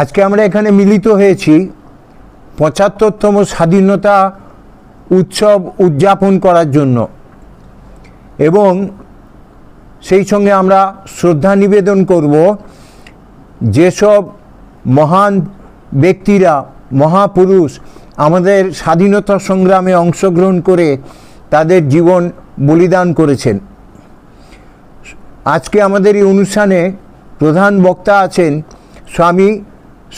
আজকে আমরা এখানে মিলিত হয়েছি ৭৫তম স্বাধীনতা উৎসব উদযাপন করার জন্য এবং সেই সঙ্গে আমরা শ্রদ্ধা নিবেদন করব যেসব মহান ব্যক্তিরা, মহাপুরুষ আমাদের স্বাধীনতা সংগ্রামে অংশগ্রহণ করে তাদের জীবন বলিদান করেছেন। আজকে আমাদের এই অনুষ্ঠানে প্রধান বক্তা আছেন স্বামী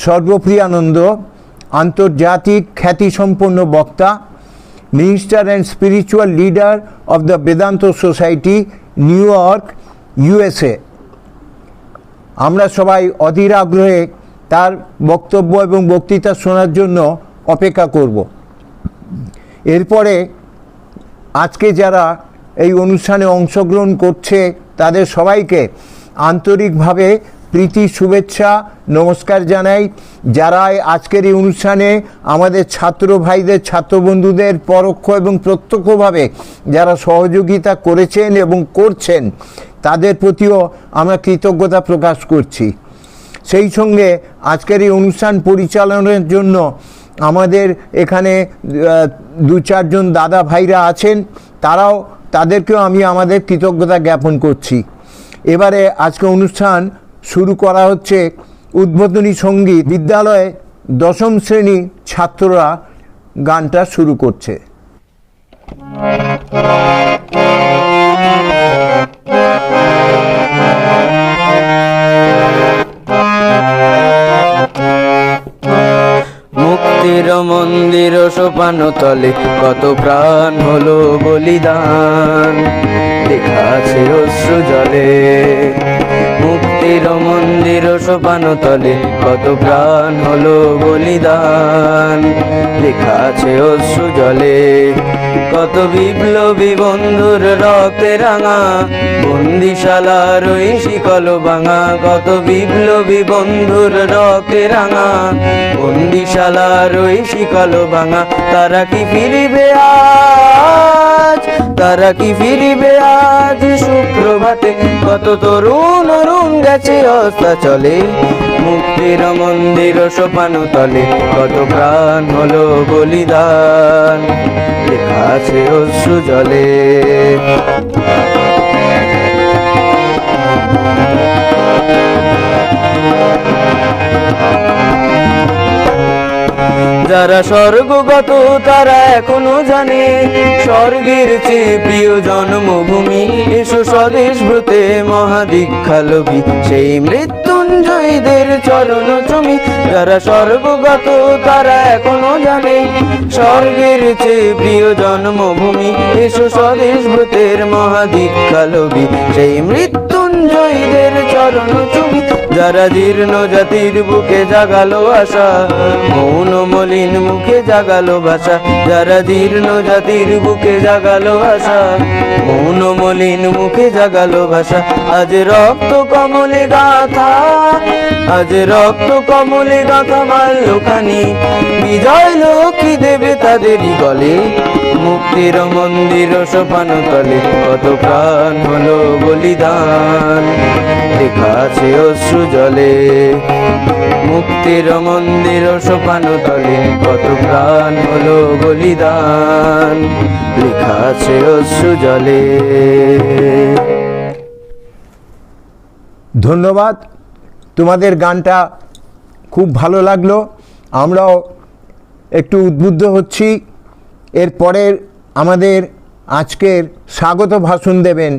সর্বপ্রিয়ানন্দ, আন্তর্জাতিক খ্যাতিসম্পন্ন বক্তা, minister and spiritual leader of the Vedanta society, new York, USA। আমরা সবাই অধীর আগ্রহে তার বক্তব্য এবং বক্তৃতা শোনার জন্য অপেক্ষা করব। এরপরে আজকে যারা এই অনুষ্ঠানে অংশগ্রহণ করছে তাদের সবাইকে আন্তরিকভাবে প্রীতি, শুভেচ্ছা, নমস্কার জানাই। যারা আজকের এই অনুষ্ঠানে আমাদের ছাত্র ভাইদের, ছাত্র বন্ধুদের পরোক্ষ এবং প্রত্যক্ষভাবে যারা সহযোগিতা করেছেন এবং করছেন তাদের প্রতিও আমরা কৃতজ্ঞতা প্রকাশ করছি। সেই সঙ্গে আজকের এই অনুষ্ঠান পরিচালনার জন্য আমাদের এখানে ২-৪ জন দাদা ভাইরা আছেন, তাদেরকেও আমি আমাদের কৃতজ্ঞতা জ্ঞাপন করছি। এবারে আজকে অনুষ্ঠান শুরু করা হচ্ছে উদ্বোধনী সঙ্গীত। বিদ্যালয়ে ১০ম শ্রেণী ছাত্ররা গানটা শুরু করছে। মুক্তির মন্দির সোপান তলে কত প্রাণ হলো বলিদান, লেখা আছে অশ্রু জলে। মুক্তির মন্দির সোপান তলে কত প্রাণ হলো বলিদান, লেখা আছে অশ্রু জলে। কত বিপ্লবী বন্ধুর রক্তে রাঙা বন্দিশালার ওই শিকল ভাঙা, কত বিপ্লবী বন্ধুর রক্তে রাঙা বন্দিশালার ওই শিকল ভাঙা। তারা কি ফিরিবে আজ, তারা কি ফিরিবে আজ শুক্রবাতে? কত তরুণ অরুণ গেছে অস্তাচলে। মুক্তির মন্দির সোপান তলে কত প্রাণ হলো বলিদান, লেখা আছে অশ্রু জলে। যারা স্বর্গগত তারা এখনো জানে স্বর্গের চেয়ে প্রিয় জন্মভূমি। এসো স্বদেশ ব্রতে মহাদীক্ষালভী সেই মৃত্যুঞ্জয়ীদের চরণ চুমি। যারা স্বর্গগত তারা এখনো জানে স্বর্গের চেয়ে প্রিয় জন্মভূমি। এসো স্বদেশ ব্রতের মহাদীক্ষালভী সেই মৃত্যুঞ্জয়ীদের চরণ চুমি। যারা জীর্ণ জাতির বুকে জাগালো আশা, মৌন মলিন মুখে জাগালো ভাষা। যারা জীর্ণ জাতির বুকে জাগালো আশা, মৌন মলিন মুখে জাগালো ভাষা। আজ রক্ত কমলে গাথা, আজ রক্ত কমলে গাথা মাল্যখানি, বিজয় লক্ষ্মী দেবে তাদেরই গলে। মুক্তির মন্দির সোপান তলে কত প্রাণ হলো বলিদান, লেখা আছে অশ্রু জলে। মুক্তির মন্দির সোপান তলে কত প্রাণ হলো বলিদান, লেখা আছে অশ্রু জলে। ধন্যবাদ, তোমাদের গানটা খুব ভালো লাগলো। আমরাও একটু উদ্বুদ্ধ হচ্ছি। এরপরের আমাদের আজকের স্বাগত ভাষণ দেবেন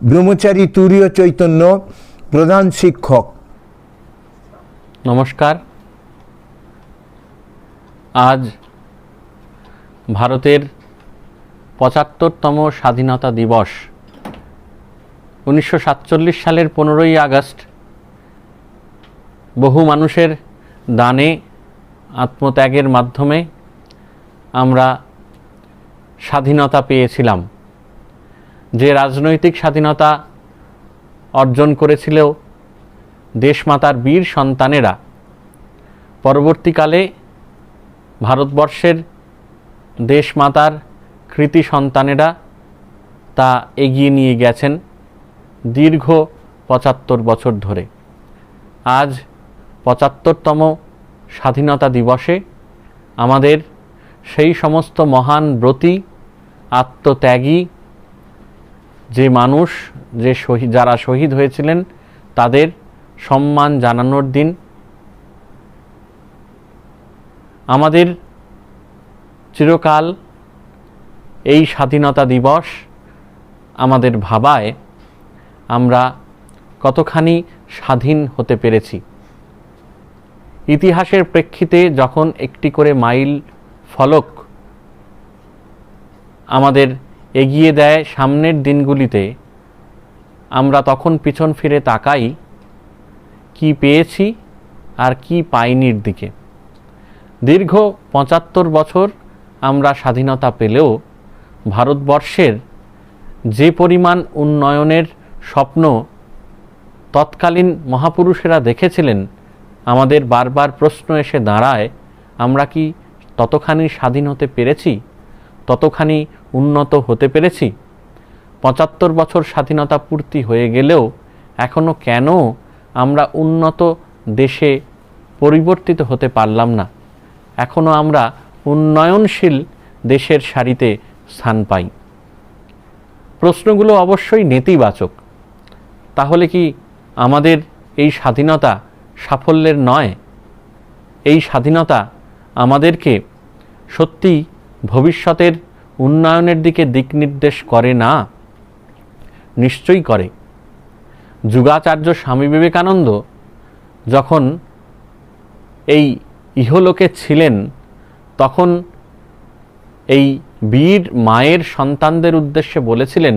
ব্রহ্মচারী তুরীয় চৈতন্য, প্রধান শিক্ষক। নমস্কার। আজ ভারতের ৭৫তম স্বাধীনতা দিবস। ১৯৪৭ সালের ১৫ই আগস্ট বহু মানুষের দানে, আত্মত্যাগের মাধ্যমে আমরা স্বাধীনতা পেয়েছিলাম। যে রাজনৈতিক স্বাধীনতা অর্জন করেছিল দেশমাতার বীর সন্তানেরা, পরবর্তীকালে ভারতবর্ষের দেশমাতার কৃতি সন্তানেরা তা এগিয়ে নিয়ে গেছেন দীর্ঘ ৭৫ বছর ধরে। আজ 75তম স্বাধীনতা দিবসে আমাদের সেই সমস্ত মহান ব্রতী আত্মত্যাগী যে মানুষ যারা শহীদ হয়েছিলেন তাদের সম্মান জানানোর দিন। আমাদের চিরকাল এই স্বাধীনতা দিবস আমাদের ভাবায় আমরা কতখানি স্বাধীন হতে পেরেছি। ইতিহাসের প্রেক্ষিতে যখন একটি করে মাইল ফলক আমাদের এগিয়ে দেয় সামনের দিনগুলিতে, আমরা তখন পিছন ফিরে তাকাই কি পেয়েছি আর কি পাইনির দিকে। দীর্ঘ ৭৫ বছর আমরা স্বাধীনতা পেলেও ভারতবর্ষের যে পরিমাণ উন্নয়নের স্বপ্ন তৎকালীন মহাপুরুষেরা দেখেছিলেন, আমাদের বারবার প্রশ্ন এসে দাঁড়ায়, আমরা কি ততখানি স্বাধীন হতে পেরেছি, ততখানি উন্নত হতে পেরেছি? ৭৫ বছর স্বাধীনতা পূর্তি হয়ে গেলেও এখনও কেন আমরা উন্নত দেশে পরিবর্তিত হতে পারলাম না? এখনও আমরা উন্নয়নশীল দেশের সারিতে স্থান পাই। প্রশ্নগুলো অবশ্যই নেতিবাচক। তাহলে কি আমাদের এই স্বাধীনতা সাফল্যের নয়? এই স্বাধীনতা আমাদেরকে সত্যি ভবিষ্যতের উন্নয়নের দিকে দিক নির্দেশ করে না? নিশ্চয়ই করে। যুগাচার্য স্বামী বিবেকানন্দ যখন এই ইহলোকে ছিলেন, তখন এই বীর মায়ের সন্তানদের উদ্দেশ্যে বলেছিলেন,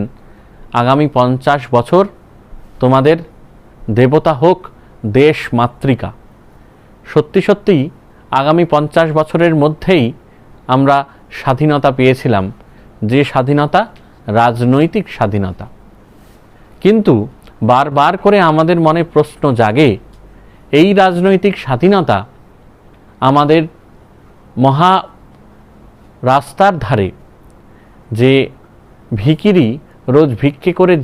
আগামী 50 বছর তোমাদের দেবতা হোক দেশ মাতৃকা। সত্যি সত্যিই আগামী 50 বছরের মধ্যেই আমরা স্বাধীনতা পেয়েছিলাম, যে স্বাধীনতা রাজনৈতিক স্বাধীনতা। কিন্তু বারবার করে আমাদের মনে প্রশ্ন জাগে, এই রাজনৈতিক স্বাধীনতা আমাদের মহা রাস্তার ধারে যে ভিখিরি রোজ ভিক্ষে করে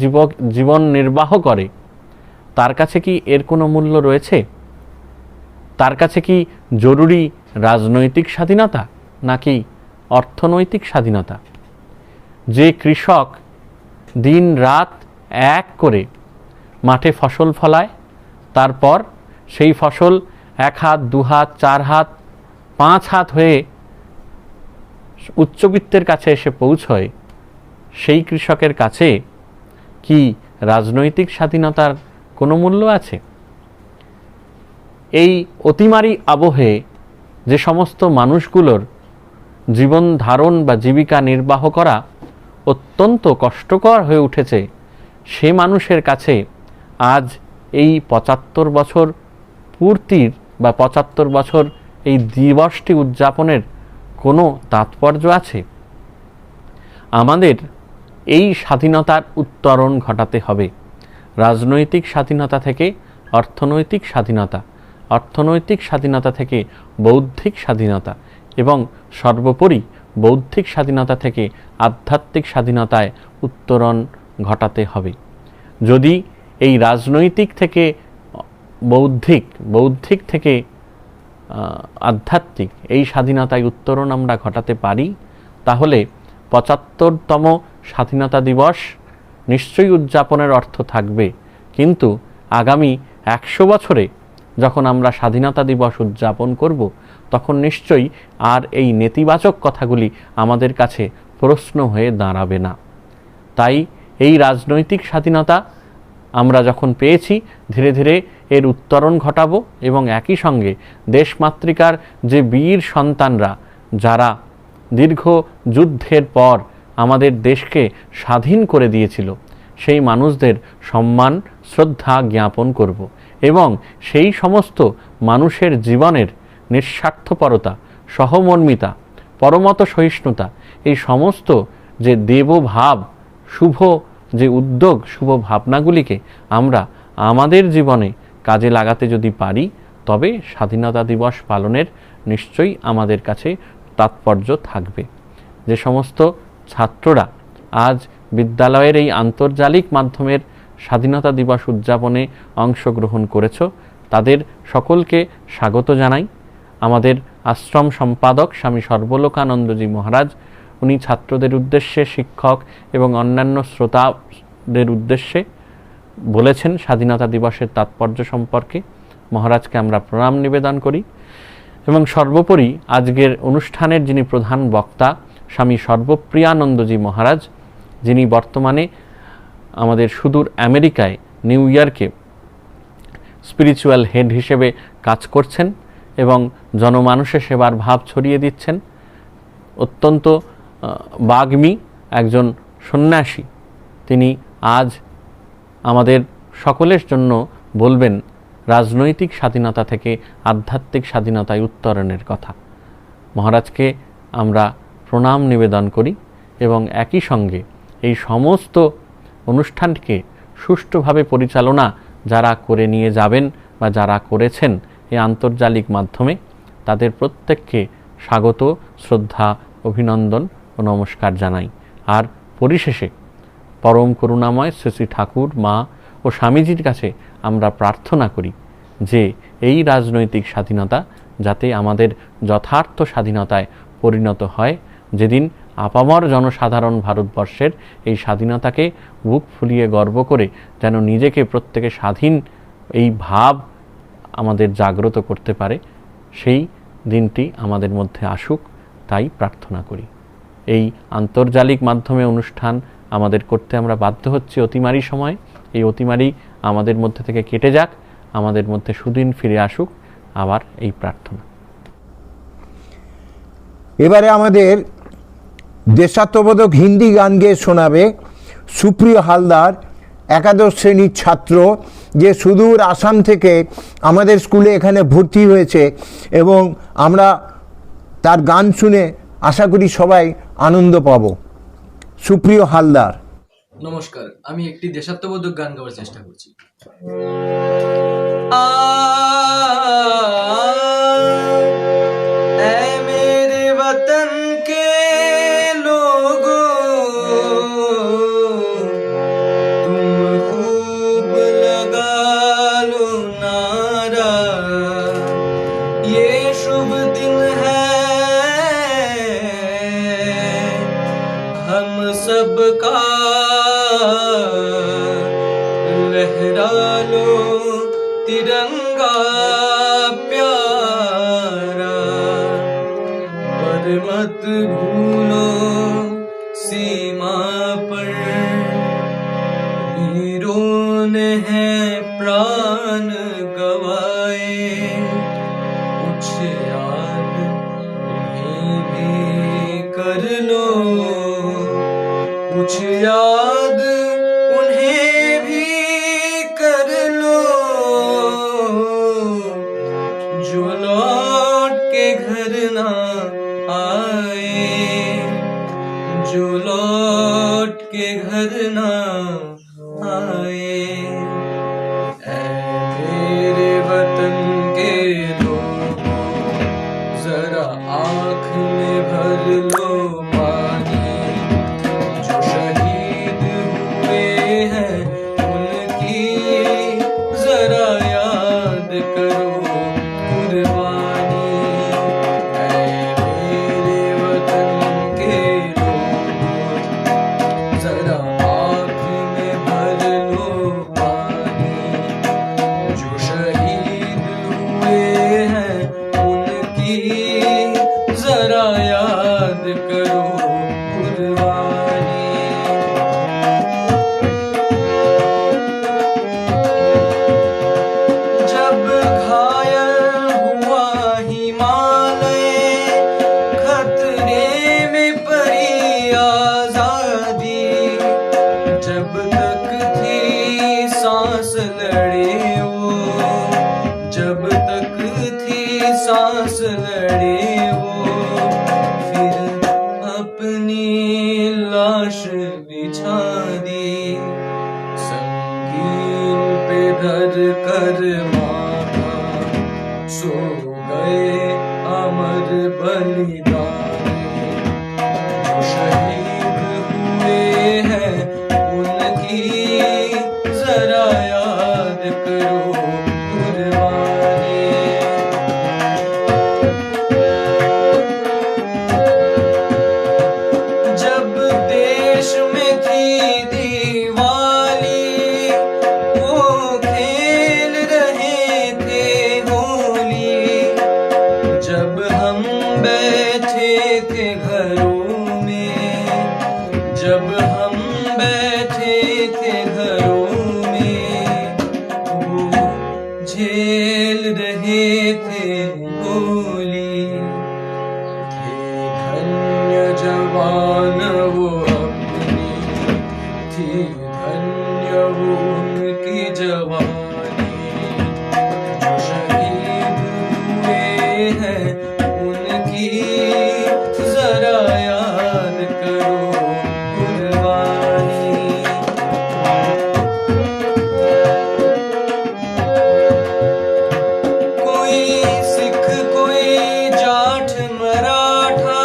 জীবন নির্বাহ করে, তার কাছে কি এর কোনো মূল্য রয়েছে? তার কাছে কি জরুরি রাজনৈতিক স্বাধীনতা নাকি অর্থনৈতিক স্বাধীনতা? যে কৃষক দিন রাত এক করে মাঠে ফসল ফলায়, তারপর সেই ফসল 1 হাত 2 হাত 4 হাত 5 হাত হয়ে উচ্চবিত্তের কাছে এসে পৌঁছয়, সেই কৃষকের কাছে কি রাজনৈতিক স্বাধীনতার কোনো মূল্য আছে? এই অতিমারী আবহে যে সমস্ত মানুষগুলোর জীবন ধারণ বা জীবিকা নির্বাহ করা অত্যন্ত কষ্টকর হয়ে উঠেছে, সে মানুষের কাছে আজ এই 75 বছর পূর্তির বা 75 বছর এই দিবসটি উদযাপনের কোনো তাৎপর্য আছে? আমাদের এই স্বাধীনতার উত্তরণ ঘটাতে হবে। রাজনৈতিক স্বাধীনতা থেকে অর্থনৈতিক স্বাধীনতা, অর্থনৈতিক স্বাধীনতা থেকে বৌদ্ধিক স্বাধীনতা এবং সর্বোপরি বৌদ্ধিক স্বাধীনতা থেকে আধ্যাত্মিক স্বাধীনতায় উত্তরণ ঘটাতে হবে। যদি এই রাজনৈতিক থেকে বৌদ্ধিক, বৌদ্ধিক থেকে আধ্যাত্মিক এই স্বাধীনতায় উত্তরণ আমরা ঘটাতে পারি, তাহলে 75তম স্বাধীনতা দিবস নিশ্চয়ই উদযাপনের অর্থ থাকবে। কিন্তু আগামী 100 বছরে যখন আমরা স্বাধীনতা দিবস উদযাপন করব, তখন নিশ্চয়ই আর এই নেতিবাচক কথাগুলি আমাদের কাছে প্রশ্ন হয়ে দাঁড়াবে না। তাই এই রাজনৈতিক স্বাধীনতা আমরা যখন পেয়েছি, ধীরে ধীরে এর উত্তরণ ঘটাবো এবং একই সঙ্গে দেশমাতৃকার যে বীর সন্তানরা যারা দীর্ঘ যুদ্ধের পর আমাদের দেশকে স্বাধীন করে দিয়েছিল, সেই মানুষদের সম্মান শ্রদ্ধা জ্ঞাপন করব এবং সেই সমস্ত মানুষের জীবনের নিঃস্বার্থপরতা, সহমর্মিতা, পরমত সহিষ্ণুতা, এই সমস্ত যে দেবভাব, শুভ যে উদ্যোগ, শুভ ভাবনাগুলিকে আমরা আমাদের জীবনে কাজে লাগাতে যদি পারি, তবে স্বাধীনতা দিবস পালনের নিশ্চয়ই আমাদের কাছে তাৎপর্য থাকবে। যে সমস্ত ছাত্ররা আজ বিদ্যালয়ের এই আন্তর্জালিক মাধ্যমের স্বাধীনতা দিবস উদযাপনে অংশগ্রহণ করেছ, তাদের সকলকে স্বাগত জানাই। আমাদের আশ্রম সম্পাদক স্বামী সর্বলোকানন্দজি মহারাজ উনি ছাত্রদের উদ্দেশ্যে, শিক্ষক এবং অন্যান্য শ্রোতাদের উদ্দেশ্যে বলেছেন স্বাধীনতা দিবসের তাৎপর্য সম্পর্কে। মহারাজকে আমরা প্রণাম নিবেদন করি। এবং সর্বোপরি আজকের অনুষ্ঠানের যিনি প্রধান বক্তা স্বামী সর্বপ্রিয়ানন্দজি মহারাজ, যিনি বর্তমানে আমাদের সুদূর আমেরিকায় নিউ ইয়র্কে স্পিরিচুয়াল হেড হিসেবে কাজ করছেন এবং জনমানুষের সেবার ভাব ছড়িয়ে দিচ্ছেন। অত্যন্ত বাগ্মী একজন সন্ন্যাসী। তিনি আজ আমাদের সকলের জন্য বলবেন রাজনৈতিক স্বাধীনতা থেকে আধ্যাত্মিক স্বাধীনতায় উত্তরণের কথা। মহারাজকে আমরা প্রণাম নিবেদন করি এবং একই সঙ্গে এই সমস্ত অনুষ্ঠানকে সুষ্ঠুভাবে পরিচালনা যারা করে নিয়ে যাবেন বা যারা করেছেন এই আন্তর্জালিক মাধ্যমে, তাদের প্রত্যেককে স্বাগত, শ্রদ্ধা, অভিনন্দন ও নমস্কার জানাই। আর পরিশেষে পরম করুণাময় শ্রী শ্রী ঠাকুর, মা ও স্বামীজির কাছে আমরা প্রার্থনা করি যে এই রাজনৈতিক স্বাধীনতা যাতে আমাদের যথার্থ স্বাধীনতায় পরিণত হয়, যেদিন আপামর জনসাধারণ ভারতবর্ষের এই স্বাধীনতাকে বুক ফুলিয়ে গর্ব করে যেন নিজেকে প্রত্যেকে স্বাধীন এই ভাব আমাদের জাগ্রত করতে পারে, সেই দিনটি আমাদের মধ্যে আসুক, তাই প্রার্থনা করি। এই আন্তর্জালিক মাধ্যমে অনুষ্ঠান আমাদের করতে আমরা বাধ্য হচ্ছি অতিমারি সময়। এই অতিমারি আমাদের মধ্যে থেকে কেটে যাক, আমাদের মধ্যে সুদিন ফিরে আসুক, আবার এই প্রার্থনা। এবারে আমাদের দেশাত্মবোধক হিন্দি গান গেয়ে শোনাবে সুপ্রিয় হালদার, একাদশ শ্রেণীর ছাত্র, যে সুদূর আসাম থেকে আমাদের স্কুলে এখানে ভর্তি হয়েছে এবং আমরা তার গান শুনে আশা করি সবাই আনন্দ পাব। সুপ্রিয় হালদার। নমস্কার, আমি একটি দেশাত্মবোধক গান গাওয়ার চেষ্টা করছি। ऐ मेरे वतन के लोगों, तुम खूब लगा लो नारा, ये शुभ दिन है हम सबका, लहरा लो तिरंगा प्यारा, पर मत भूलो सीमा पर वीरों ने हैं प्राण गवाए, कुछ याद उन्हें भी कर लो, कुछ याद उन्हें भी कर लो, जो लौट के घर ना आए, जो लौट के घर ना आए। ऐ मेरे वतन के लोगों, जरा आँख में भर लो पानी, जो शहीद हुए हैं उनकी जरा याद करो कुर्बानी। ऐ मेरे वतन के लोगों, जरा आँख में भर लो पानी, जो शहीद हुए हैं उनकी जरा याद करो कुर्बानी। जब घायल हुआ हिमालय, खतरे में पड़ी आजादी, जब तक थी सांस लड़े वो, जब तक थी सांस लड़े वो, फिर अपनी लाश बिछा दी, संगीन पे धर कर माथा, सो गए अमर बलिदानी, जो शहीद हुए हैं उनकी जरा याद करो कुर्बानी। जब हम बैठे थे घरों में, वो झेल रहे थे गोली। थे धन्य जवान वो अपनी, थी धन्य वो उनकी जवानी। जो शहीद हुए हैं उनकी जरा याद करो कुर्बानी। कोई सिख कोई जाट मराठा,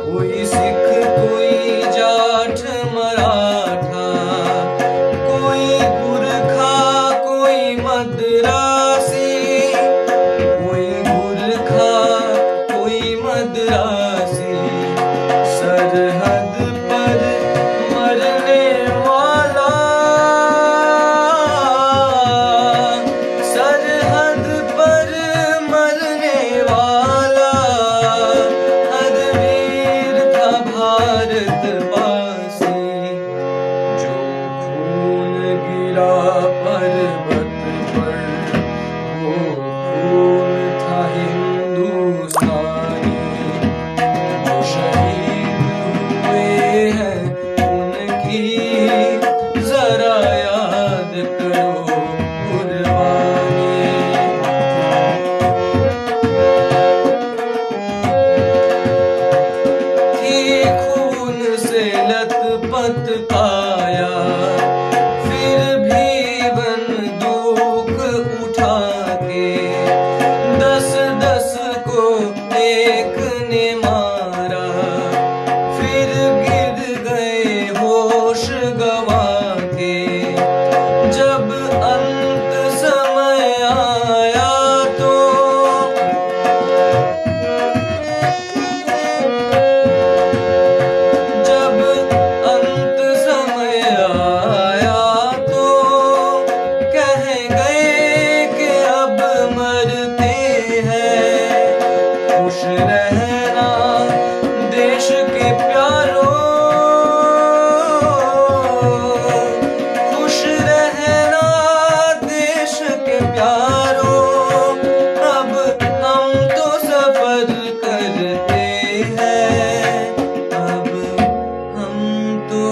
कोई सिख कोई जाट मराठा, कोई गुरखा कोई मद्रासी, कोई गुरखा कोई मद्रासी। सरहद पर मरने वाला, सरहद पर मरने वाला, हर वीर था भारतवासी। जो खून गिरा पर्वत पर, वो खून था हिंदुस्तानी। जो शहीद हुए हैं उनकी जरा याद करो कुर्बानी। थी खून से लथपथ काया, फिर भी बंदूक उठा के 10-10 को एक ने मारा। फिर गिर गए होश गवा के, जब अंत समय आया तो जब अंत समय आया तो कह गए कि अब मरते हैं। खुश रहना देश के प्यारों, खुश रहना देश के प्यारों। अब हम तो सफर करते हैं, अब हम तो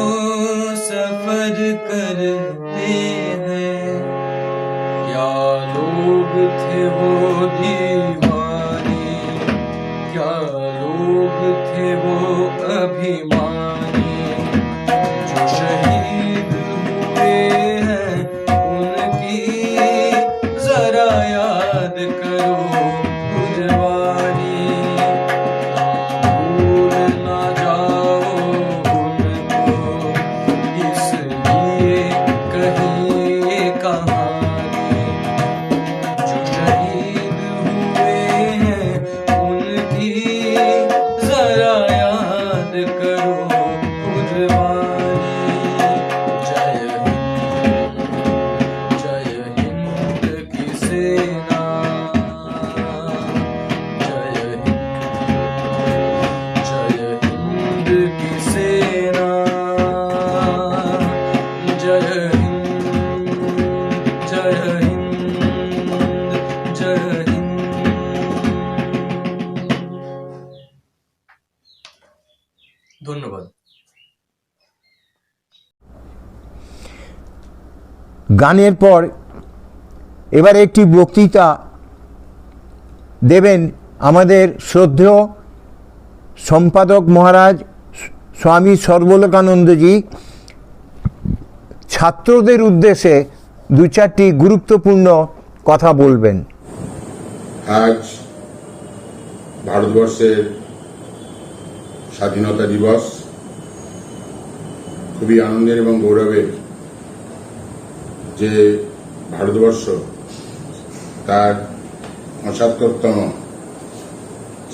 सफर करते हैं। क्या लोग थे वो दीवाने, क्या लोग थे वो अभिमानी। जो शहीद हुए हैं उनकी जरा याद करो कुर्बानी। ना भूल ना जाओ उनको, इसलिए कहीं ये कहानी। जो शहीद हुए हैं उनकी जरा याद करो कुर्बानी। जय हिंद, जय हिंद की सेना, जय हिंद की सेना, जय हिंद, जय हिंद, जय हिंद। ধন্যবাদ। গানের পর এবার একটি বক্তৃতা দেবেন আমাদের শ্রদ্ধেয় সম্পাদক মহারাজ স্বামী সর্বলোকানন্দজি। ছাত্রদের উদ্দেশ্যে দু চারটি গুরুত্বপূর্ণ কথা বলবেন। আজ ভারতবর্ষের স্বাধীনতা দিবস। খুবই আনন্দের এবং গৌরবের যে ভারতবর্ষ তার ৭৫তম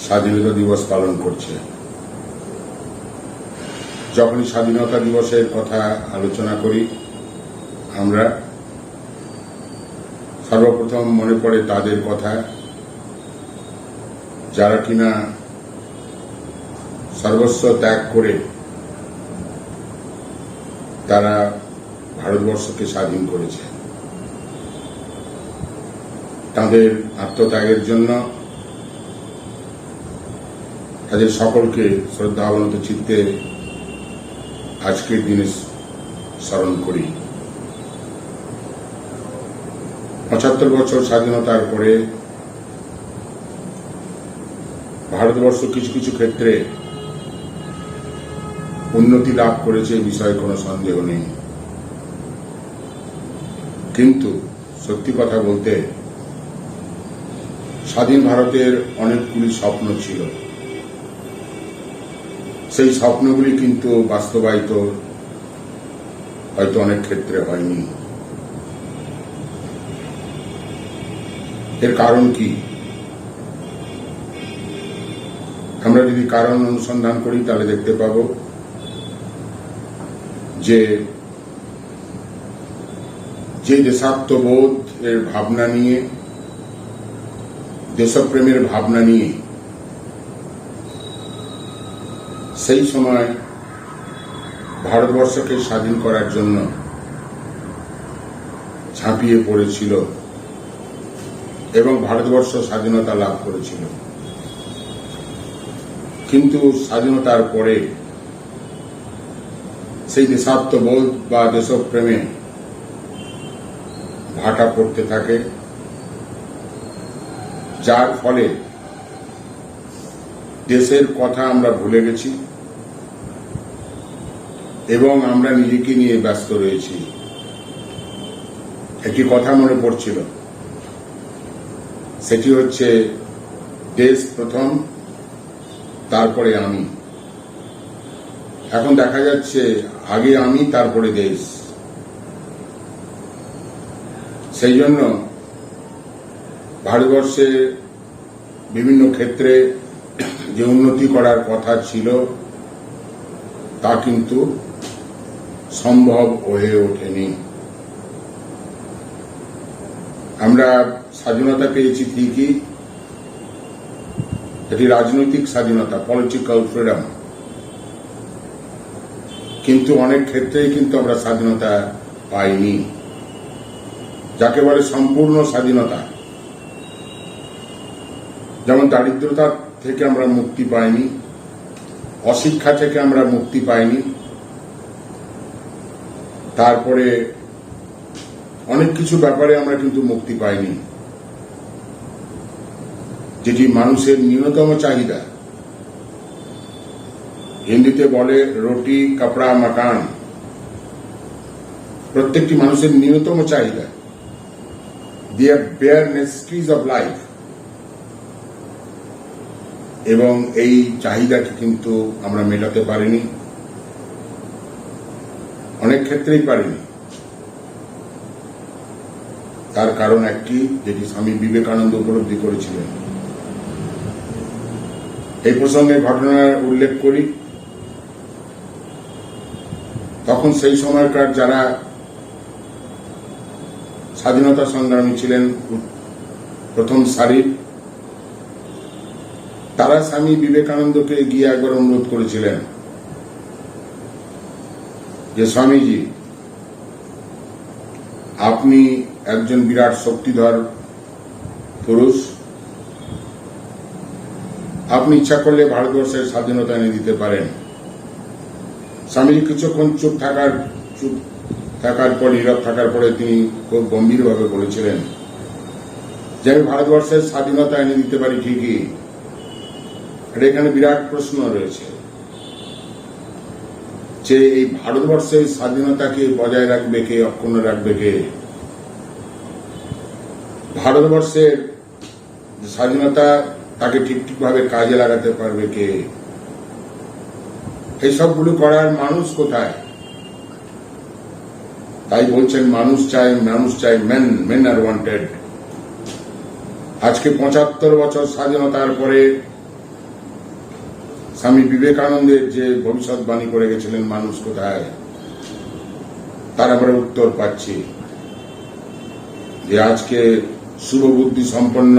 স্বাধীনতা দিবস পালন করছে। যখনই স্বাধীনতা দিবসের কথা আলোচনা করি আমরা, সর্বপ্রথম মনে পড়ে তাদের কথা যারা কিনা সর্বস্ব ত্যাগ করে তারা ভারতবর্ষকে স্বাধীন করেছে। তাদের আত্মত্যাগের জন্য তাদের সকলকে শ্রদ্ধাবনত চিত্তে আজকের দিনে স্মরণ করি। ৭৫ বছর স্বাধীনতার পরে ভারতবর্ষ কিছু কিছু ক্ষেত্রে উন্নতি লাভ করেছে, এই বিষয়ে কোনো সন্দেহ নেই। কিন্তু সত্যি কথা বলতে স্বাধীন ভারতের অনেকগুলি স্বপ্ন ছিল, সেই স্বপ্নগুলি কিন্তু বাস্তবায়িত হয়তো অনেক ক্ষেত্রে হয়নি। এর কারণ কি? আমরা যদি কারণ অনুসন্ধান করি তাহলে দেখতে পাব যে দেশাত্মবোধ এর ভাবনা নিয়ে, দেশপ্রেমের ভাবনা নিয়ে সেই সময় ভারতবর্ষকে স্বাধীন করার জন্য ঝাঁপিয়ে পড়েছিল এবং ভারতবর্ষ স্বাধীনতা লাভ করেছিল। কিন্তু স্বাধীনতার পরে সেই দেশাত্মবোধ বা দেশপ্রেমে ভাটা পড়তে থাকে, যার ফলে দেশের কথা আমরা ভুলে গেছি এবং আমরা নিজেকে নিয়ে ব্যস্ত রয়েছি। একটি কথা মনে পড়ছিল, সেটি হচ্ছে দেশ প্রথম, তারপরে আমি। এখন দেখা যাচ্ছে আগে আমি, তারপরে দেশ। সেই জন্য ভারতবর্ষে বিভিন্ন ক্ষেত্রে যে উন্নতি করার কথা ছিল তা কিন্তু সম্ভব হয়ে ওঠেনি। আমরা স্বাধীনতা পেয়েছি ঠিকই, এটি রাজনৈতিক স্বাধীনতা, পলিটিক্যাল ফ্রিডম, কিন্তু অনেক ক্ষেত্রেই কিন্তু আমরা স্বাধীনতা পাইনি, যাকে বলে সম্পূর্ণ স্বাধীনতা। যেমন দারিদ্রতা থেকে আমরা মুক্তি পাইনি, অশিক্ষা থেকে আমরা মুক্তি পাইনি, তারপরে অনেক কিছু ব্যাপারে আমরা কিন্তু মুক্তি পাইনি, যেটি মানুষের ন্যূনতম চাহিদা। হিন্দিতে বলে রুটি, কাপড়া, মাকান, প্রত্যেকটি মানুষের ন্যূনতম চাহিদা, দি বেয়ার নেসেসিটিজ অফ লাইফ। এবং এই চাহিদাকে কিন্তু আমরা মেটাতে পারিনি, অনেক ক্ষেত্রেই পারিনি। তার কারণ একটি, যেটি স্বামী বিবেকানন্দ উপলব্ধি করেছিলেন। এই প্রসঙ্গে ঘটনার উল্লেখ করি। তখন সেই সময়কার যারা স্বাধীনতা সংগ্রামী ছিলেন প্রথম সারির, তারা স্বামী বিবেকানন্দকে গিয়ে একবার অনুরোধ করেছিলেন যে স্বামীজি, আপনি একজন বিরাট শক্তিধর পুরুষ, আপনি ইচ্ছা করলে ভারতবর্ষের স্বাধীনতা এনে দিতে পারেন। স্বামীজি কিছুক্ষণ চুপ থাকার পর, নীরব থাকার পরে তিনি খুব গম্ভীরভাবে বলেছিলেন যে আমি ভারতবর্ষের স্বাধীনতা এনে দিতে পারি ঠিকই, আর এখানে বিরাট প্রশ্ন রয়েছে যে এই ভারতবর্ষের স্বাধীনতাকে বজায় রাখবে কে, অক্ষুণ্ণ রাখবে কে? ভারতবর্ষের স্বাধীনতা তাকে ঠিকভাবে কাজে লাগাতে পারবে কে? এই সবগুলো করার মানুষ কোথায়? তাই বলছেন মানুষ চাই, মেন আর ওয়ান্টেড। আজকে ৭৫ বছর স্বাধীনতার পরে স্বামী বিবেকানন্দের যে ভবিষ্যৎবাণী করে গেছিলেন মানুষ কোথায়, তার আমরা উত্তর পাচ্ছি যে আজকে শুভবুদ্ধি সম্পন্ন,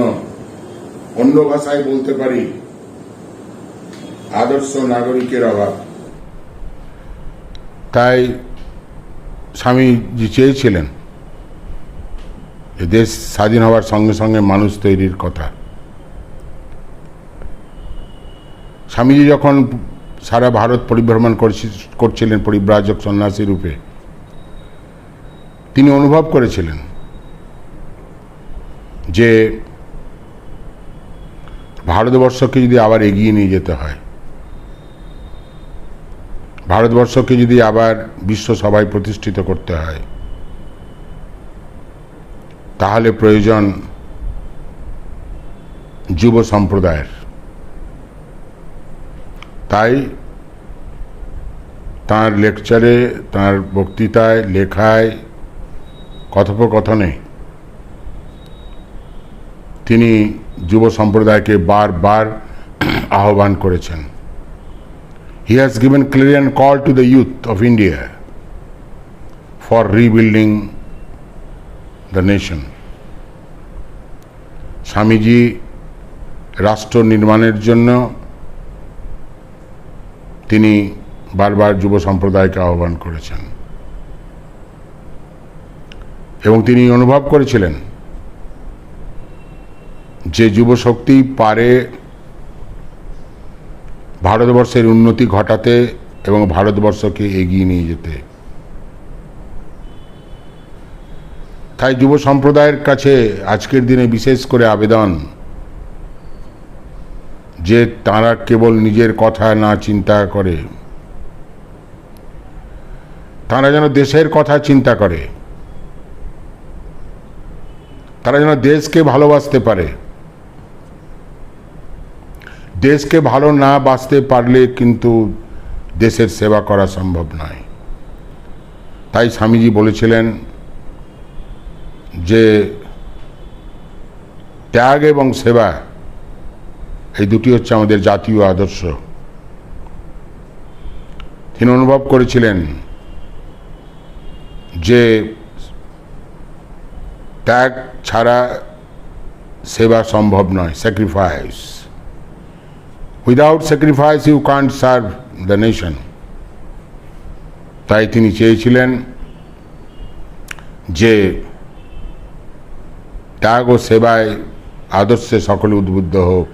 অন্য ভাষায় বলতে পারি আদর্শ নাগরিকের অভাব। তাই স্বামীজি চেয়েছিলেন যে দেশ স্বাধীন হওয়ার সঙ্গে সঙ্গে মানুষ তৈরির কথা। স্বামীজি যখন সারা ভারত পরিভ্রমণ করছিলেন পরিব্রাজক সন্ন্যাসী রূপে, তিনি অনুভব করেছিলেন যে ভারতবর্ষকে যদি আবার এগিয়ে নিয়ে যেতে হয়, ভারতবর্ষকে যদি আবার বিশ্বসভায় প্রতিষ্ঠিত করতে হয়, তাহলে প্রয়োজন যুব সম্প্রদায়ের। তাই তাঁর লেকচারে, তাঁর বক্তৃতায়, লেখায়, কথোপকথনে তিনি যুব সম্প্রদায়কে বারবার আহ্বান করেছেন। He has given clarion call to the youth of India for rebuilding the nation. Swamiji রাষ্ট্র নির্মাণের জন্য তিনি বারবার যুব সম্প্রদায়কে আহ্বান করেছেন এবং তিনি অনুভব করেছিলেন যে যুব শক্তি পারে ভারতবর্ষের উন্নতি ঘটাতে এবং ভারতবর্ষকে এগিয়ে নিয়ে যেতে। তাই যুব সম্প্রদায়ের কাছে আজকের দিনে বিশেষ করে আবেদন যে তারা কেবল নিজের কথা না চিন্তা করে, তারা যেন দেশের কথা চিন্তা করে, তারা যেন দেশকে ভালোবাসতে পারে। দেশকে ভালো না বাসতে পারলে কিন্তু দেশের সেবা করা সম্ভব নয়। তাই স্বামীজি বলেছিলেন যে ত্যাগ এবং সেবা এই দুটি হচ্ছে আমাদের জাতীয় আদর্শ। তিনি অনুভব করেছিলেন যে ত্যাগ ছাড়া সেবা সম্ভব নয়, sacrifice. Without sacrifice you can't serve the nation. তাই তিনি চেয়েছিলেন যে ত্যাগ ও সেবায় আদর্শে সকলে উদ্বুদ্ধ হোক।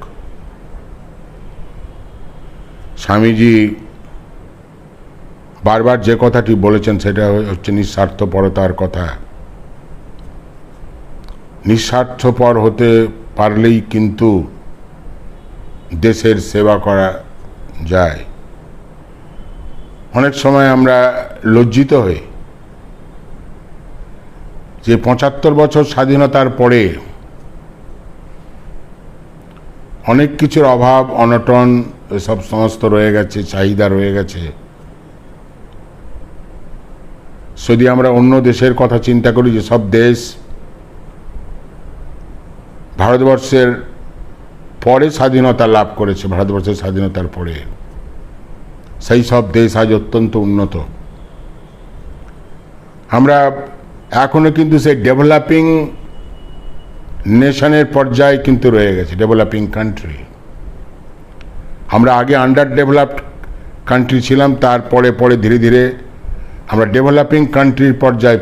স্বামীজি বারবার যে কথাটি বলেছেন সেটা হচ্ছে নিঃস্বার্থপরতার কথা। নিঃস্বার্থপর হতে পারলেই কিন্তু দেশের সেবা করা যায়। অনেক সময় আমরা লজ্জিত হই যে ৭৫ বছর স্বাধীনতার পরে অনেক কিছুর অভাব অনটন সব সমস্ত রয়ে গেছে, চাহিদা রয়ে গেছে। যদি আমরা অন্য দেশের কথা চিন্তা করি, যে সব দেশ ভারতবর্ষের পরে স্বাধীনতা লাভ করেছে, ভারতবর্ষের স্বাধীনতার পরে সেই সব দেশ আজ অত্যন্ত উন্নত। আমরা এখনো কিন্তু সেই ডেভেলপিং নেশনের পর্যায়ে কিন্তু রয়ে গেছে, ডেভেলপিং কান্ট্রি। আমরা আগে আন্ডার ডেভেলপড কান্ট্রি ছিলাম, তারপরে পরে ধীরে ধীরে আমরা ডেভেলপিং কান্ট্রির পর্যায়ে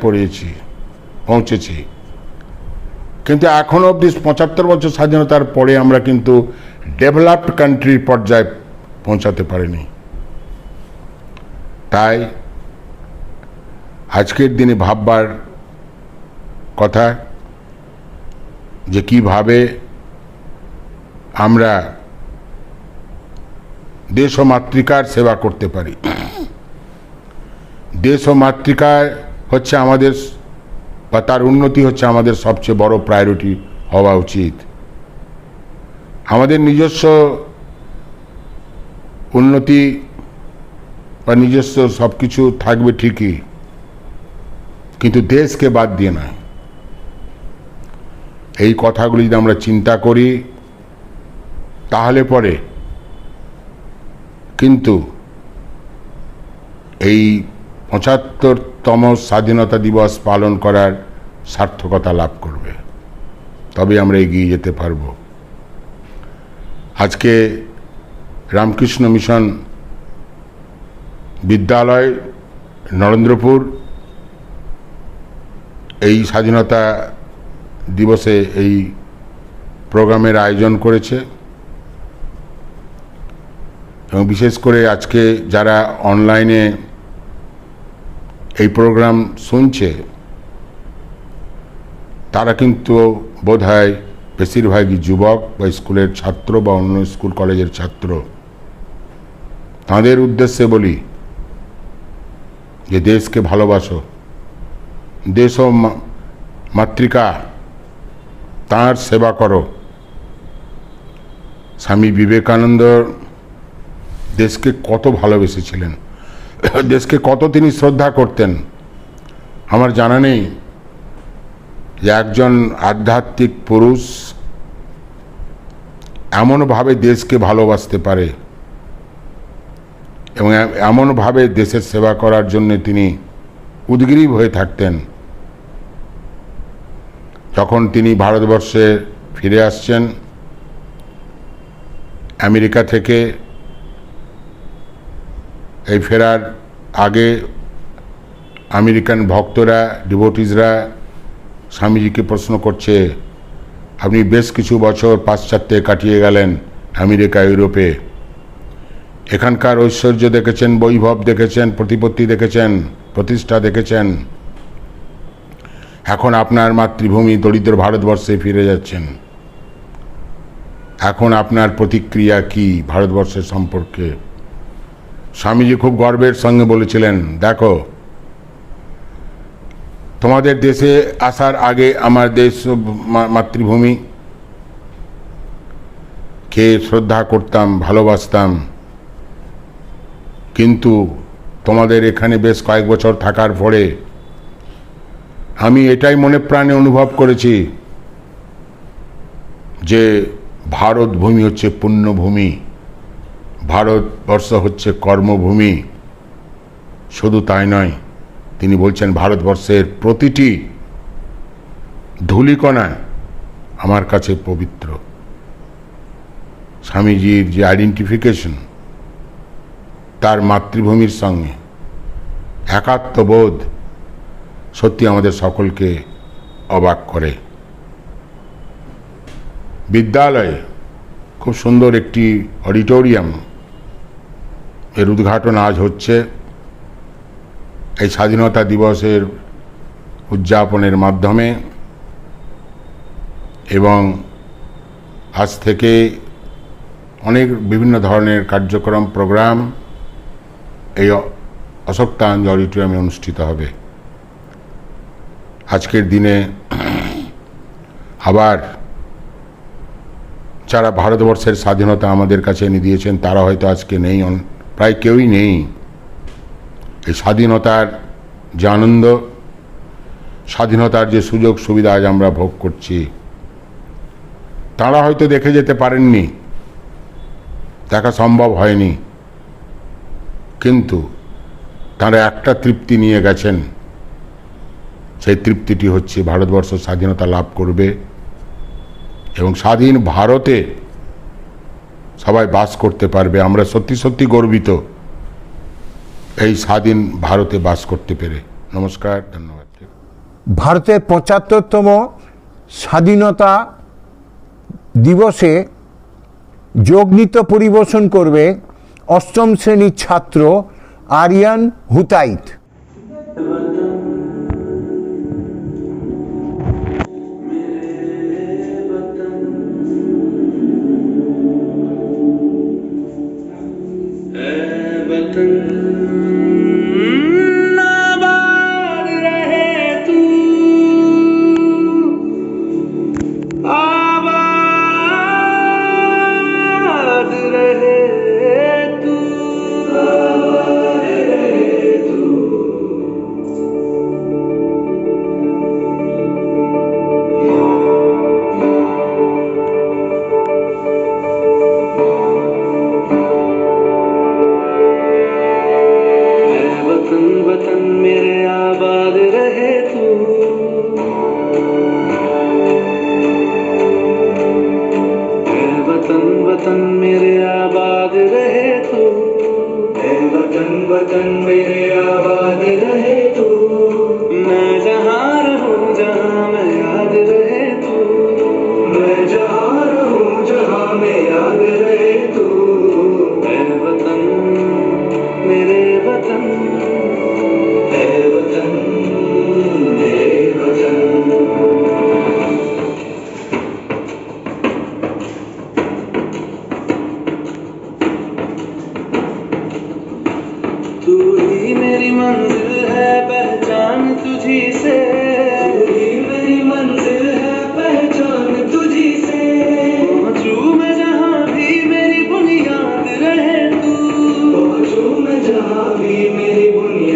পৌঁছেছি। কিন্তু এখনও অবধি ৭৫ বছর স্বাধীনতার পরে আমরা কিন্তু ডেভেলপড কান্ট্রির পর্যায়ে পৌঁছাতে পারিনি। তাই আজকের দিনে ভাববার কথা যে কিভাবে আমরা দেশ ও মাতৃকার সেবা করতে পারি। দেশ ও মাতৃকা হচ্ছে আমাদের, বা তার উন্নতি হচ্ছে আমাদের সবচেয়ে বড় প্রায়োরিটি হওয়া উচিত। আমাদের নিজস্ব উন্নতি বা নিজস্ব সব কিছু থাকবে ঠিকই, কিন্তু দেশকে বাদ দিয়ে নয়। এই কথাগুলি যদি আমরা চিন্তা করি তাহলে পরে কিন্তু এই ৭৫তম স্বাধীনতা দিবস পালন করার সার্থকতা লাভ করবে, তবে আমরা এগিয়ে যেতে পারব। আজকে রামকৃষ্ণ মিশন বিদ্যালয় নরেন্দ্রপুর এই স্বাধীনতা দিবসে এই প্রোগ্রামের আয়োজন করেছে এবং বিশেষ করে আজকে যারা অনলাইনে এই প্রোগ্রাম শুনছে তারা কিন্তু বোধহয় বেশিরভাগই যুবক বা স্কুলের ছাত্র বা অন্য স্কুল কলেজের ছাত্র। তাদের উদ্দেশ্যে বলি যে দেশকে ভালোবাসো, দেশ ও মাতৃকা তাঁর সেবা করো। স্বামী বিবেকানন্দ দেশকে কত ভালোবেসেছিলেন, দেশকে কত তিনি শ্রদ্ধা করতেন। আমার জানা নেই যে একজন আধ্যাত্মিক পুরুষ এমনভাবে দেশকে ভালোবাসতে পারে এবং এমনভাবে দেশের সেবা করার জন্য তিনি উদগ্রীব হয়ে থাকতেন। যখন তিনি ভারতবর্ষে ফিরে আসছেন আমেরিকা থেকে, এই ফেরার আগে আমেরিকান ভক্তরা, ডিভোটিসরা স্বামীজিকে প্রশ্ন করছে, আপনি বেশ কিছু বছর পাশ্চাত্যে কাটিয়ে গেলেন, আমেরিকা ইউরোপে, এখানকার ঐশ্বর্য দেখেছেন, বৈভব দেখেছেন, প্রতিপত্তি দেখেছেন, প্রতিষ্ঠা দেখেছেন, এখন আপনার মাতৃভূমি দরিদ্র ভারতবর্ষে ফিরে যাচ্ছেন, এখন আপনার প্রতিক্রিয়া কি ভারতবর্ষের সম্পর্কে? স্বামীজি খুব গর্বের সঙ্গে বলেছিলেন, দেখো, তোমাদের দেশে আসার আগে আমার দেশ মাতৃভূমি কে শ্রদ্ধা করতাম, ভালোবাসতাম, কিন্তু তোমাদের এখানে বেশ কয়েক বছর থাকার পরে আমি এটাই মনে প্রাণে অনুভব করেছি যে ভারত ভূমি হচ্ছে পুণ্যভূমি, ভারতবর্ষ হচ্ছে কর্মভূমি। শুধু তাই নয়, তিনি বলছেন ভারতবর্ষের প্রতিটি ধূলিকণা আমার কাছে পবিত্র। স্বামীজির যে আইডেন্টিফিকেশন তার মাতৃভূমির সঙ্গে, একাত্মবোধ সত্যি আমাদের সকলকে অবাক করে। বিদ্যালয়ে খুব সুন্দর একটি অডিটোরিয়াম এর উদ্ঘাটন আজ হচ্ছে এই স্বাধীনতা দিবসের উদযাপনের মাধ্যমে, এবং আজ থেকে অনেক বিভিন্ন ধরনের কার্যক্রম, প্রোগ্রাম এই অশোকতাঞ্জ অডিটোরিয়ামে অনুষ্ঠিত হবে। আজকের দিনে আবার যারা ভারতবর্ষের স্বাধীনতা আমাদের কাছে এনে দিয়েছেন তারা হয়তো আজকে নেই, প্রায় কেউই নেই। এই স্বাধীনতার যে আনন্দ, স্বাধীনতার যে সুযোগ সুবিধা আজ আমরা ভোগ করছি, তারা হয়তো দেখে যেতে পারেননি, দেখা সম্ভব হয়নি, কিন্তু তারা একটা তৃপ্তি নিয়ে গেছেন। সেই তৃপ্তিটি হচ্ছে ভারতবর্ষ স্বাধীনতা লাভ করবে এবং স্বাধীন ভারতে সবাই বাস করতে পারবে। আমরা সত্যি সত্যি গর্বিত এই স্বাধীন ভারতে বাস করতে পেরে। নমস্কার, ধন্যবাদ। ভারতের ৭৫তম স্বাধীনতা দিবসে যোগনৃত্য পরিবেশন করবে অষ্টম শ্রেণীর ছাত্র আরিয়ান হুতাইত। वतन मेरे आबाद रहे तू, मैं जहाँ रहूँ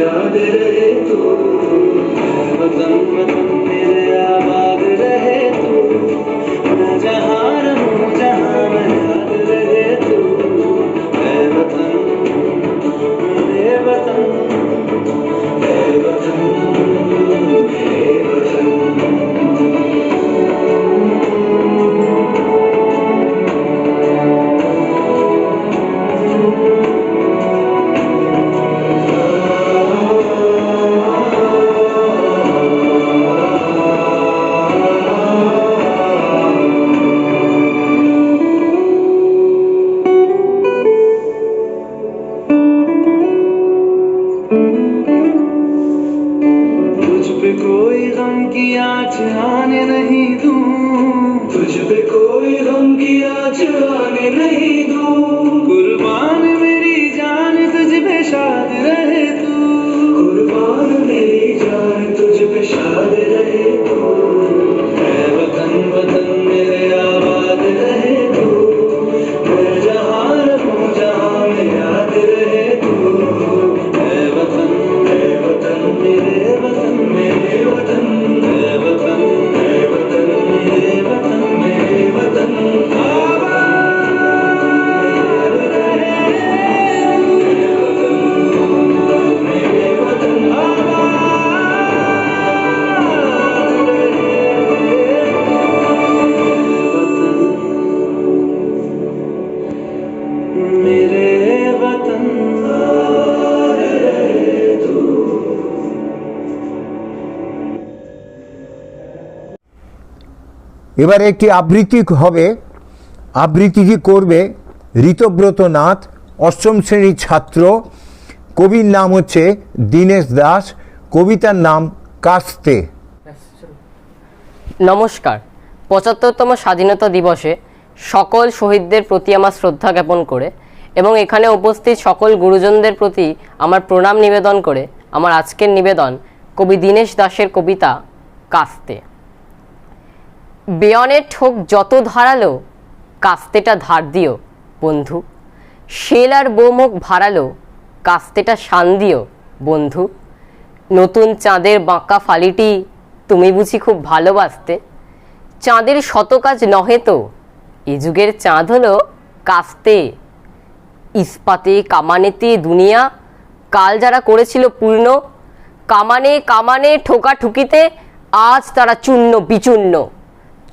याद रहे तू, वतन वतन मेरे आबाद रहे तू, मैं जहाँ रहूं जहाँ मैं याद रहे तू, ऐ वतन मेरे वतन, ऐ वतन मेरे वतन। तुझ पे कोई गम की आँच आने नहीं दूं, तुझ पे कोई गम की आँच आने नहीं दूं, कुर्बान मेरी जान तुझ पे शाद रहे तू, कुर्बान मेरी जान तुझ पे शाद रहे तू, ऐ वतन वतन मेरे आबाद रहे तू, मैं जहाँ रहूं जहाँ मैं याद रहे तू, ऐ वतन मेरे वतन मेरे वतन, ऐ वतन मेरे वतन मेरे वतन, आबाद रहे मेरे वतन मेरे वतन, आबाद रहे मेरे वतन रहे तू। এবারে একটি আবৃত্তি হবে, আবৃত্তিটি করবে ঋতব্রত নাথ, অষ্টম শ্রেণীর ছাত্র। কবির নাম হচ্ছে দীনেশ দাস, কবিতার নাম কাস্তে। নমস্কার। ৭৫তম স্বাধীনতা দিবসে সকল শহীদদের প্রতি আমার শ্রদ্ধা জ্ঞাপন করে এবং এখানে উপস্থিত সকল গুরুজনদের প্রতি আমার প্রণাম নিবেদন করে আমার আজকের নিবেদন কবি দীনেশ দাশের কবিতা কাস্তে। বেয়নের ঠোক যত ধারালো, কাস্তেটা ধার দিও বন্ধু, শেল আর বৌমুখ ভারালো, কাস্তেটা শান দিও বন্ধু, নতুন চাঁদের বাঁকা ফালিটি তুমি বুঝি খুব ভালোবাসতে, চাঁদের শত কাজ নহে তো, এ যুগের চাঁদ হলো কাস্তে, ইস্পাতে কামানেতে দুনিয়া কাল যারা করেছিল পূর্ণ, কামানে কামানে ঠোকা ঠুকিতে আজ তারা চূর্ণ বিচূর্ণ,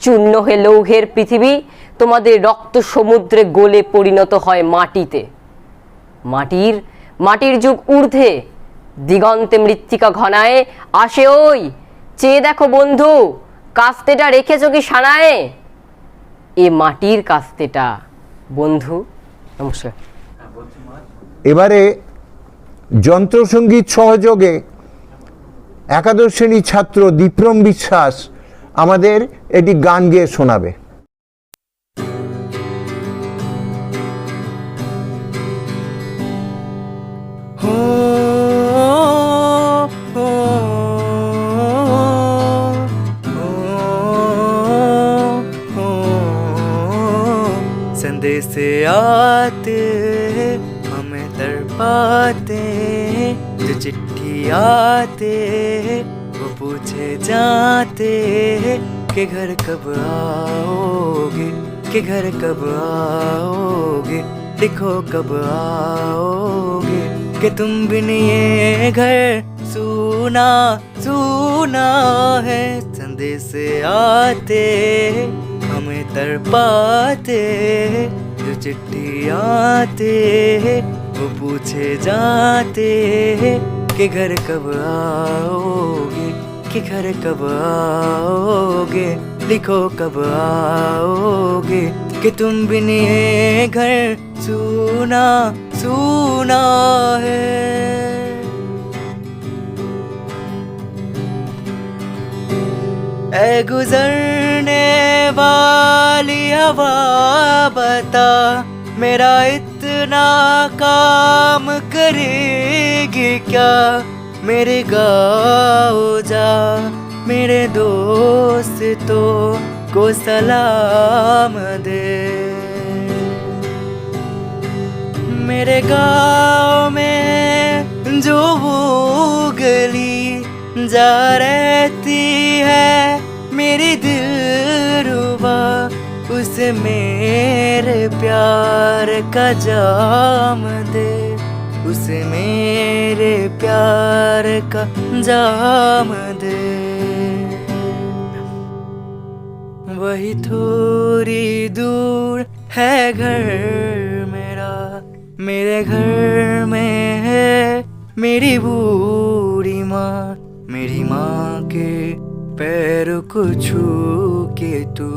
চূর্ণ হয়ে লৌহের পৃথিবী তোমাদের রক্ত সমুদ্রে গলে পরিণত হয় মাটিতে, মাটির যুগ ঊর্ধ্বে দিগন্তে মৃত্তিকা ঘনায় আসে, ওই চেয়ে দেখো বন্ধু কাস্তেটা রেখেছ কি সানায়, এ মাটির কাস্তেটা বন্ধু। নমস্কার। এবারে যন্ত্রসঙ্গীত সহযোগে একাদশ শ্রেণীর ছাত্র দীপ্রম বিশ্বাস আমাদের এটি গান গেয়ে শোনাবে। संदेश आते हमें तड़पाते, जो चिट्ठी आते वो पूछे जाते कि घर कब आओगे, कि घर कब आओगे, लिखो कब आओगे, कि तुम बिन ये घर सूना सूना है। संदेश आते हमें तड़पाते, जो चिट्ठी आते वो पूछे जाते कि घर कब आओगे, कि घर कब आओगे, लिखो कब आओगे, कि तुम बिन ये घर सूना सूना है। ऐ गुजरने वाली हवा बता, मेरा इतना काम करेगी क्या, मेरे गाँव जा मेरे दोस्तों को सलाम दे, मेरे गाँव में जो वो गली जा रहती है मेरी दिलरुबा, उसे मेरे प्यार का जाम दे, उसे मेरे प्यार का जाम दे। वही थोड़ी दूर है घर मेरा, मेरे घर में है मेरी बूढ़ी माँ, मेरी माँ के पैर को छू के तू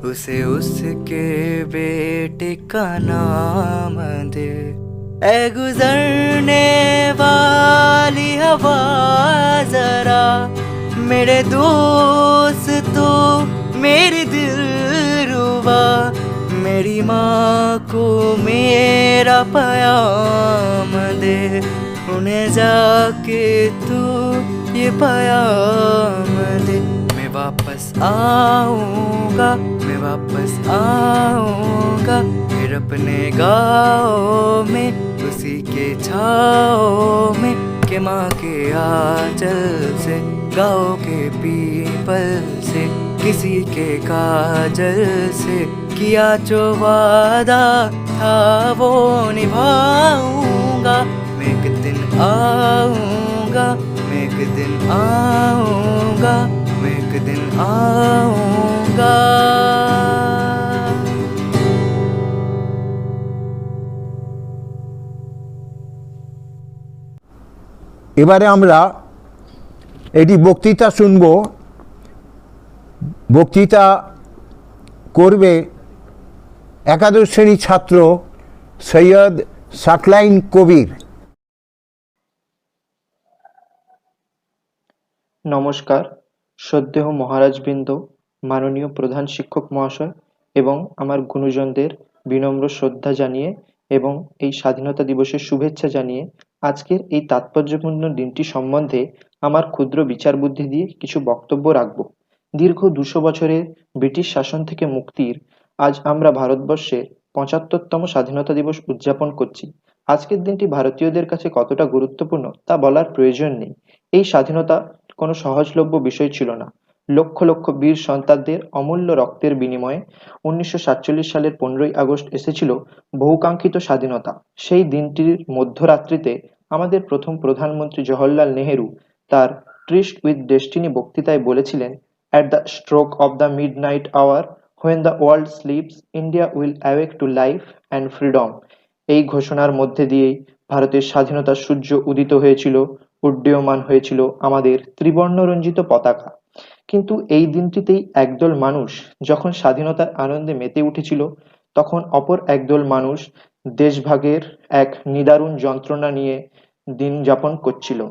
उसे उसके बेटे का नाम दे। ऐ गुजरने वाली हवा जरा मेरे दोस्त तो मेरी दिलरुबा, मेरी माँ को मेरा पैगाम दे, उन्हें जाके तू ये पैगाम दे। मैं वापस आऊँगा, मैं वापस आऊँगा, फिर अपने गाँव में उसी के छाँव में, के माँ के आंचल से, गाँव के पीपल से, किसी के काजल से किया जो वादा था वो निभाऊंगा। मैं एक दिन आऊँगा, मैं एक दिन आऊँगा, मैं एक दिन आऊँगा। এবারে আমরা এটি বক্তৃতা শুনব। বক্তৃতা করবে একাদশ শ্রেণীর ছাত্র সৈয়দ শাকলাইন কবির। নমস্কার, শ্রদ্ধেয় মহারাজবৃন্দ, মাননীয় প্রধান শিক্ষক মহাশয় এবং আমার গুণীজনদের বিনম্র শ্রদ্ধা জানিয়ে এবং এই স্বাধীনতা দিবসের শুভেচ্ছা জানিয়ে আজকের এই তাৎপর্যপূর্ণ দিনটি সম্বন্ধে আমার ক্ষুদ্র বিচার বুদ্ধি দিয়ে কিছু বক্তব্য রাখব। দীর্ঘ 200 বছরের ব্রিটিশ শাসন থেকে মুক্তির আজ আমরা ভারতবর্ষের 75তম স্বাধীনতা দিবস উদযাপন করছি। আজকের দিনটি ভারতীয়দের কাছে কতটা গুরুত্বপূর্ণ তা বলার প্রয়োজন নেই। এই স্বাধীনতা কোনো সহজলভ্য বিষয় ছিল না। লক্ষ লক্ষ বীর সন্তানদের অমূল্য রক্তের বিনিময়ে 1947 সালের 15ই আগস্ট এসেছিল বহুকাঙ্ক্ষিত স্বাধীনতা। সেই দিনটির মধ্যরাত্রিতে আমাদের প্রথম প্রধানমন্ত্রী জওহরলাল নেহেরু তার ট্রিস্ট উইথ ডেস্টিনি বক্তৃতায় বলেছিলেন, "At the stroke of the midnight hour, when the world sleeps, India will awake to life and freedom." এই ঘোষণার মধ্যে দিয়েই ভারতের স্বাধীনতার সূর্য উদিত হয়েছিল, উড্ডীয়মান হয়েছিল আমাদের ত্রিবর্ণরঞ্জিত পতাকা। কিন্তু এই দিনটিতেই একদল মানুষ যখন স্বাধীনতার আনন্দে মেতে উঠেছিল, তখন অপর একদল মানুষ দেশভাগের এক নিদারুণ যন্ত্রণা নিয়ে দিন যাপন করছিল।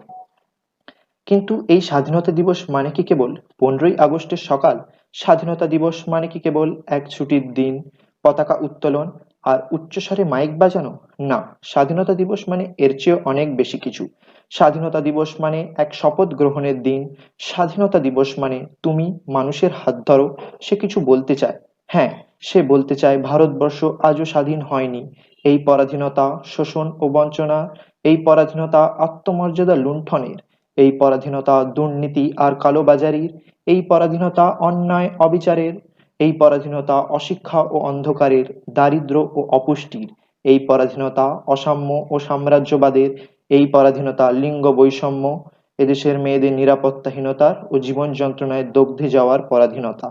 কিন্তু এই স্বাধীনতা দিবস মানে কি কেবল 15ই আগস্টের সকাল? স্বাধীনতা দিবস মানে কি কেবল এক ছুটির দিন, পতাকা উত্তোলন আর উচ্চস্বরে মাইক বাজানো? না, স্বাধীনতা দিবস মানে এর চেয়েও অনেক বেশি কিছু। স্বাধীনতা দিবস মানে এক শপথ গ্রহণের দিন। স্বাধীনতা দিবস মানে তুমি মানুষের হাত ধরো, সে কিছু বলতে চায়। হ্যাঁ, সে বলতে চায় ভারতবর্ষ আজও স্বাধীন হয়নি। এই পরাধীনতা, শোষণ ও বঞ্চনা, এই পরাধীনতা আত্মমর্যাদা লুণ্ঠনের, এই পরাধীনতা দুর্নীতি আর কালোবাজারির, এই পরাধীনতা অন্যায় অবিচারের, এই পরাধীনতা অশিক্ষা ও অন্ধকারের, দারিদ্র ও অপুষ্টির, এই পরাধীনতা অসাম্য ও সাম্রাজ্যবাদের, এই পরাধীনতা লিঙ্গ বৈষম্য, এদেশের মেয়েদের নিরাপত্তাহীনতার ও জীবন যন্ত্রণায় দগ্ধে যাওয়ার পরাধীনতা।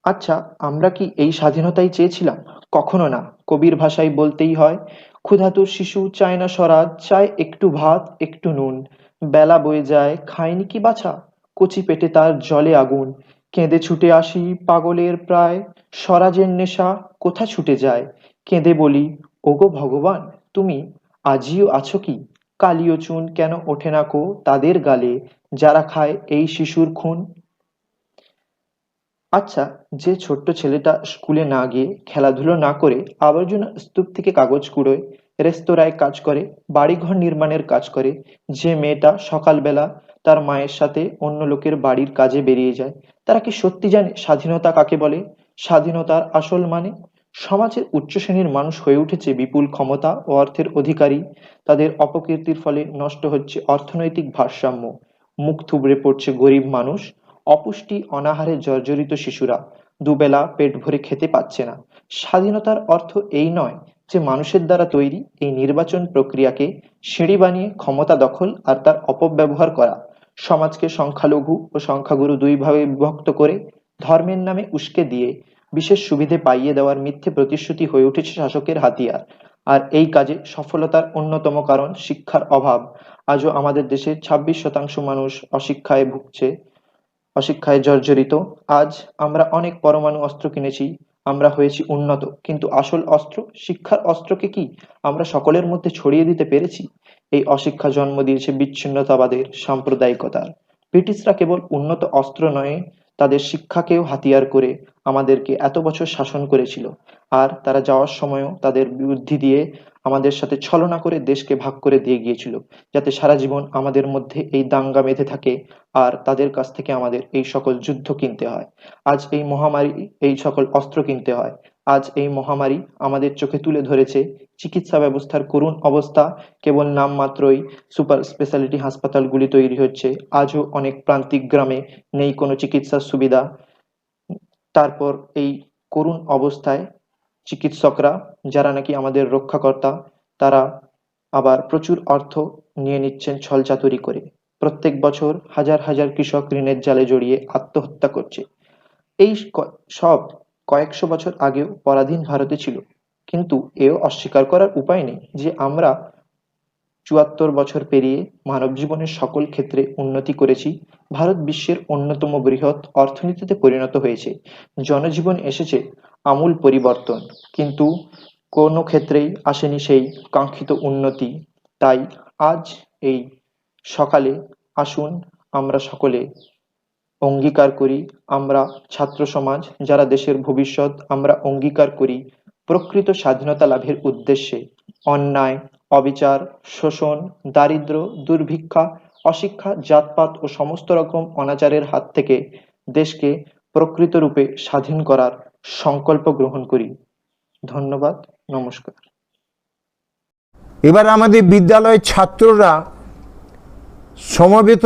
আচ্ছা, আমরা কি এই স্বাধীনতাই চেয়েছিলাম? কখনো না। কবির ভাষায় বলতেই হয়, ক্ষুধাতুর শিশু চায় না স্বরাজ, চায় একটু ভাত একটু নুন। বেলা বয়ে যায়, খায়নি কি বাছা, কচি পেটে তার জলে আগুন। কেঁদে ছুটে আসি পাগলের প্রায়, স্বরাজের নেশা কোথা ছুটে যায়। কেঁদে বলি, ওগো ভগবান, তুমি আজিও আছো কি? কালিও চুন কেন ওঠে না কো তাদের গালে, যারা খায় এই শিশুর খুন? আচ্ছা, যে ছোট্ট ছেলেটা স্কুলে না গিয়ে খেলাধুলো না করে আবর্জনা স্তূপ থেকে কাগজ কুড়োয়, রেস্তোরাঁয় কাজ করে, বাড়িঘর নির্মাণের কাজ করে, যে মেয়েটা সকালবেলা তার মায়ের সাথে অন্য লোকের বাড়ির কাজে বেরিয়ে যায়, তারা কি সত্যি জানে স্বাধীনতা কাকে বলে? স্বাধীনতার আসল মানে? সমাজের উচ্চ শ্রেণীর মানুষ হয়ে উঠেছে বিপুল ক্ষমতা ও অর্থের অধিকারী। তাদের অপকীর্তির ফলে নষ্ট হচ্ছে অর্থনৈতিক ভারসাম্য, মুখ থুবড়ে পড়ছে গরিব মানুষ, অপুষ্টি অনাহারে জর্জরিত শিশুরা দুবেলা পেট ভরে খেতে পাচ্ছে না। স্বাধীনতার অর্থ এই নয় যে মানুষের দ্বারা তৈরি এই নির্বাচন প্রক্রিয়াকে সিঁড়ি বানিয়ে ক্ষমতা দখল আর তার অপব্যবহার করা, সমাজকে সংখ্যালঘু ও সংখ্যাগুরু দুই ভাগে বিভক্ত করে ধর্মের নামে উস্কে দিয়ে বিশেষ সুবিধে পাইয়ে দেওয়ার মিথ্যে প্রতিশ্রুতি হয়ে উঠেছে শাসকের হাতিয়ার। আর এই কাজে সফলতার অন্যতম কারণ শিক্ষার অভাব। আজও আমাদের দেশের 26% মানুষ অশিক্ষায় ভুগছে, অশিক্ষায় জর্জরিত। আজ আমরা অনেক পরমাণু অস্ত্র কিনেছি, আমরা হয়েছি উন্নত, কিন্তু আসল অস্ত্র শিক্ষার অস্ত্রকে কি আমরা সকলের মধ্যে ছড়িয়ে দিতে পেরেছি? এই অশিক্ষা জন্ম দিয়েছে বিচ্ছিন্নতাবাদের, সাম্প্রদায়িকতার। ব্রিটিশরা কেবল উন্নত অস্ত্র নয়, তাদের শিক্ষাকেও হাতিয়ার করে আমাদেরকে এত বছর শাসন করেছিল। আর তারা যাওয়ার সময়ও তাদের বুদ্ধি দিয়ে আমাদের সাথে ছলনা করে দেশকে ভাগ করে দিয়ে গিয়েছিল, যাতে সারা জীবন আমাদের মধ্যে এই দাঙ্গা বেঁধে থাকে আর তাদের কাছ থেকে আমাদের এই সকল যুদ্ধ কিনতে হয়। আজ এই মহামারী, এই সকল অস্ত্র কিনতে হয়। আজ এই মহামারী আমাদের চোখে তুলে ধরেছে চিকিৎসা ব্যবস্থার করুণ অবস্থা। কেবল নামমাত্রই সুপার স্পেশালিটি হাসপাতালগুলি তৈরি হচ্ছে, আজও অনেক প্রান্তিক গ্রামে নেই কোনো চিকিৎসার সুবিধা। তারপর এই করুণ অবস্থায় চিকিৎসকরা, যারা নাকি আমাদের রক্ষাকর্তা, তারা আবার প্রচুর অর্থ নিয়ে নিচ্ছেন ছলচাতুরি করে। প্রত্যেক বছর হাজার হাজার কৃষক ঋণের জালে জড়িয়ে আত্মহত্যা করছে। এই সব কয়েকশো বছর আগেও পরাধীন ভারতে ছিল, কিন্তু এও অস্বীকার করার উপায় নেই যে আমরা ৭৪ বছর পেরিয়ে মানব জীবনের সকল ক্ষেত্রে উন্নতি করেছি। ভারত বিশ্বের অন্যতম বৃহৎ অর্থনীতিতে পরিণত হয়েছে, জনজীবন এসেছে আমূল পরিবর্তন, কিন্তু কোনো ক্ষেত্রেই আসেনি সেই কাঙ্ক্ষিত উন্নতি। তাই আজ এই সকালে আসুন আমরা সকলে অঙ্গীকার করি, আমরা ছাত্র সমাজ যারা দেশের ভবিষ্যৎ, আমরা অঙ্গীকার করি প্রকৃত স্বাধীনতা লাভের উদ্দেশ্যে অন্যায়, অবিচার, শোষণ, দারিদ্র্য, দুর্ভিক্ষা, অশিক্ষা, জাতপাত ও সমস্ত রকম অনাচারের হাত থেকে দেশকে প্রকৃত রূপে স্বাধীন করার সংকল্প গ্রহণ করি। ধন্যবাদ, নমস্কার। এবার আমাদের বিদ্যালয়ের ছাত্ররা সমবেত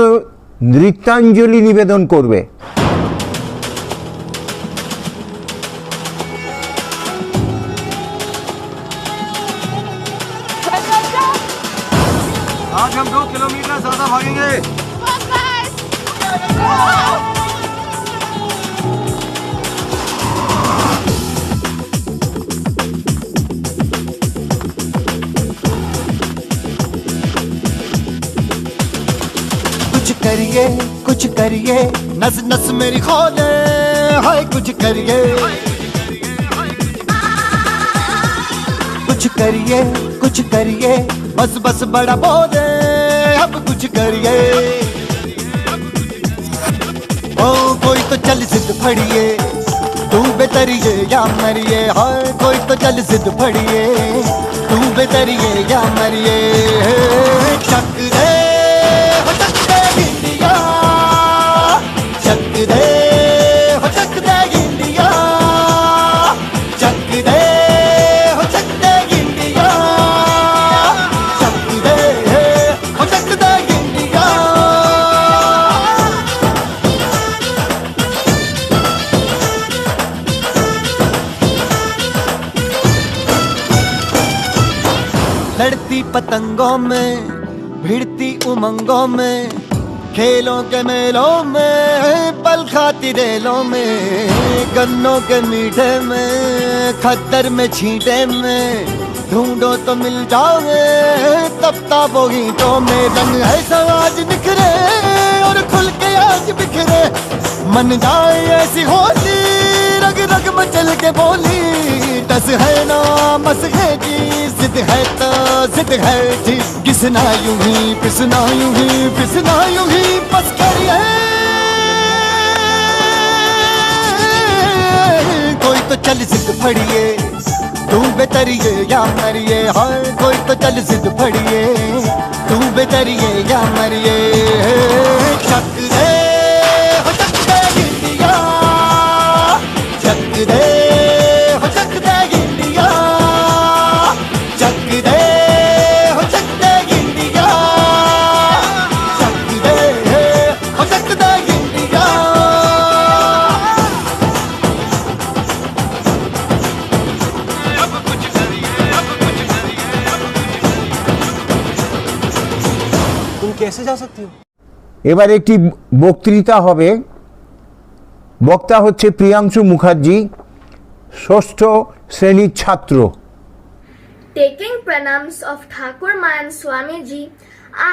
নৃত্যাঞ্জলি নিবেদন করবে। आज हम 2 किलोमीटर ज्यादा भागेंगे। कुछ करिए नस नस मेरी खोले, हाय कुछ करिए, कुछ करिए बस बस बड़ा बोले, अब कुछ करिए। ओ कोई तो चल जिद फड़िए, तू बेतरिए या मरिए, हाय कोई तो चल जिद फड़िए, तू बेतरिए या मरिए। चक दे इंडिया, चक दे इंडिया, चक दे इंडिया, चक दे इंडिया। लड़ती पतंगों में, भिड़ती उमंगों में, खेलों के मेलों में, पल खाती रेलों में, गन्नों के मीठे में, खद्दर में छींटे में, ढूंढो तो मिल जाओगे तब ताबो ईंटों में। रंग है आज निखरे और खुल के आज बिखरे, मन जाए ऐसी होली, रग रग मचल के बोली। टस है ना मस है जी, जिद है तो जिद है जी, घिसना यूं ही पिसना यूं ही पिसना यूं ही बस करिए। कोई तो चल जिद फड़िए, तू बेतरिए या मरिए, हाय कोई तो चल जिद फड़िए, तू बेतरिए या मरिए। चक दे इंडिया, चक दे इंडिया। तुम कैसे जा सकती हो? এবার একটি বক্তৃতা হবে। বক্তা হচ্ছে প্রিয়াংশু মুখার্জি, ষষ্ঠ শ্রেণীর ছাত্র। Taking pranams of Thakur Mayan Swamiji,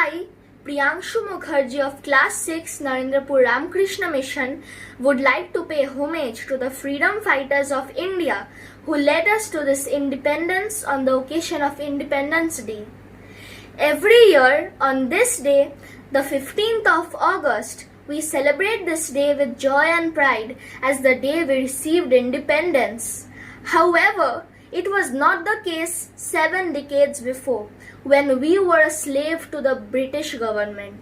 I, Priyangshu Mukherjee of Class 6 Narendrapur Ramakrishna Mission, would like to pay homage to the freedom fighters of India who led us to this independence on the occasion of Independence Day. Every year on this day, the 15th of August, we celebrate this day with joy and pride as the day we received independence. However, it was not the case 7 decades before, when we were a slave to the British government.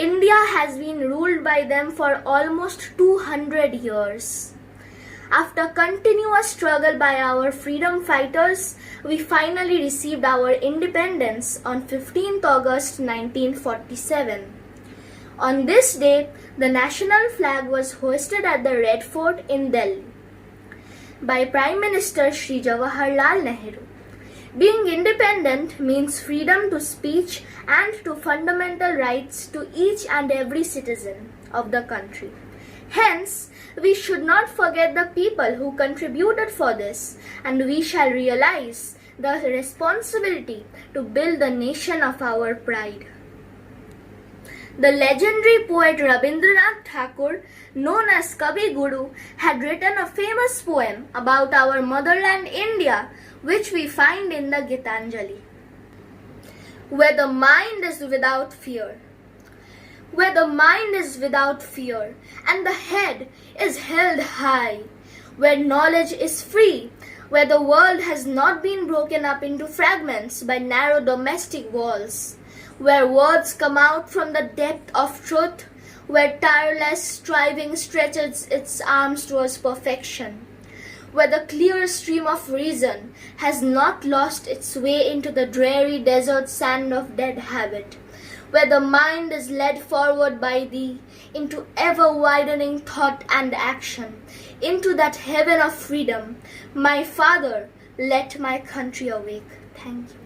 India has been ruled by them for almost 200 years. After continuous struggle by our freedom fighters, we finally received our independence on 15th August 1947. On this day, the national flag was hoisted at the Red Fort in Delhi by Prime Minister Shri Jawaharlal Nehru. Being independent means freedom to speech and to fundamental rights to each and every citizen of the country. Hence, we should not forget the people who contributed for this, and we shall realize the responsibility to build the nation of our pride. The legendary poet Rabindranath Tagore, known as Kavi Guru, had written a famous poem about our motherland India, which we find in the Gitanjali. Where the mind is without fear, where the mind is without fear, and the head is held high, where knowledge is free, where the world has not been broken up into fragments by narrow domestic walls, where words come out from the depth of truth, where tireless striving stretches its arms towards perfection, where the clear stream of reason has not lost its way into the dreary desert sand of dead habit, where the mind is led forward by thee into ever-widening thought and action, into that heaven of freedom. My Father, let my country awake. Thank you.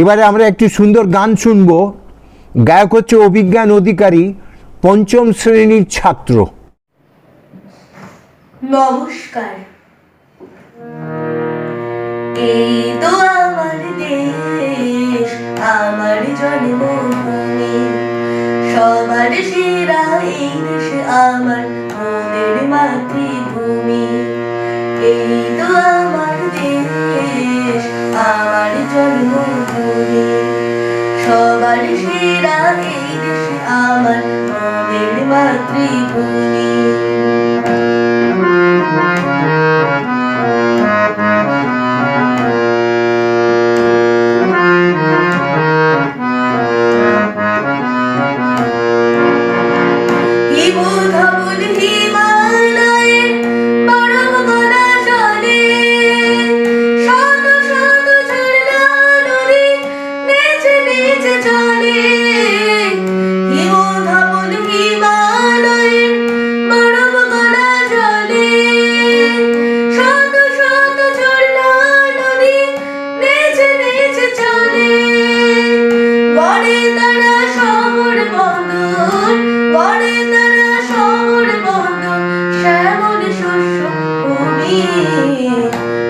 এবারে আমরা একটি সুন্দর গান শুনব। গায়ক হচ্ছে অভিজ্ঞান অধিকারী, পঞ্চম শ্রেণীর ছাত্র। নমস্কার। এই তো আমার দেশ, আমার জন্মভূমি, সবার সেরা এই দেশ আমার মোদের মাতৃভূমি। এই তো আমার দেশ, আমার জন্মভূমি, সবার সেরা এই দেশ আমার মোদের মাতৃভূমি।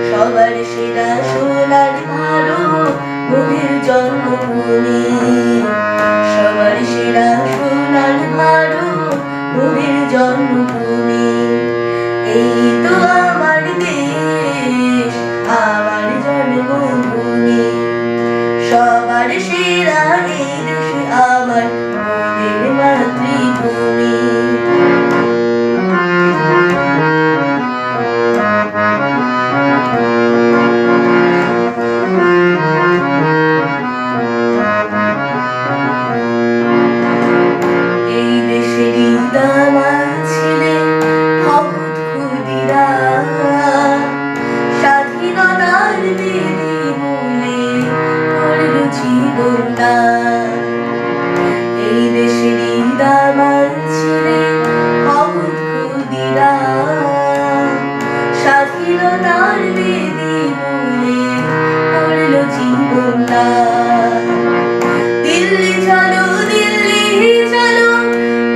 সবার সেরা সোনার ভারত মোদের জন্মভূমি, সবার সেরা সোনার ভারত মোদের জন্মভূমি। এই তো আমার দেশ, আমার জন্মভূমি, সবার সেরা এই দেশ চলো দিল্লি চলো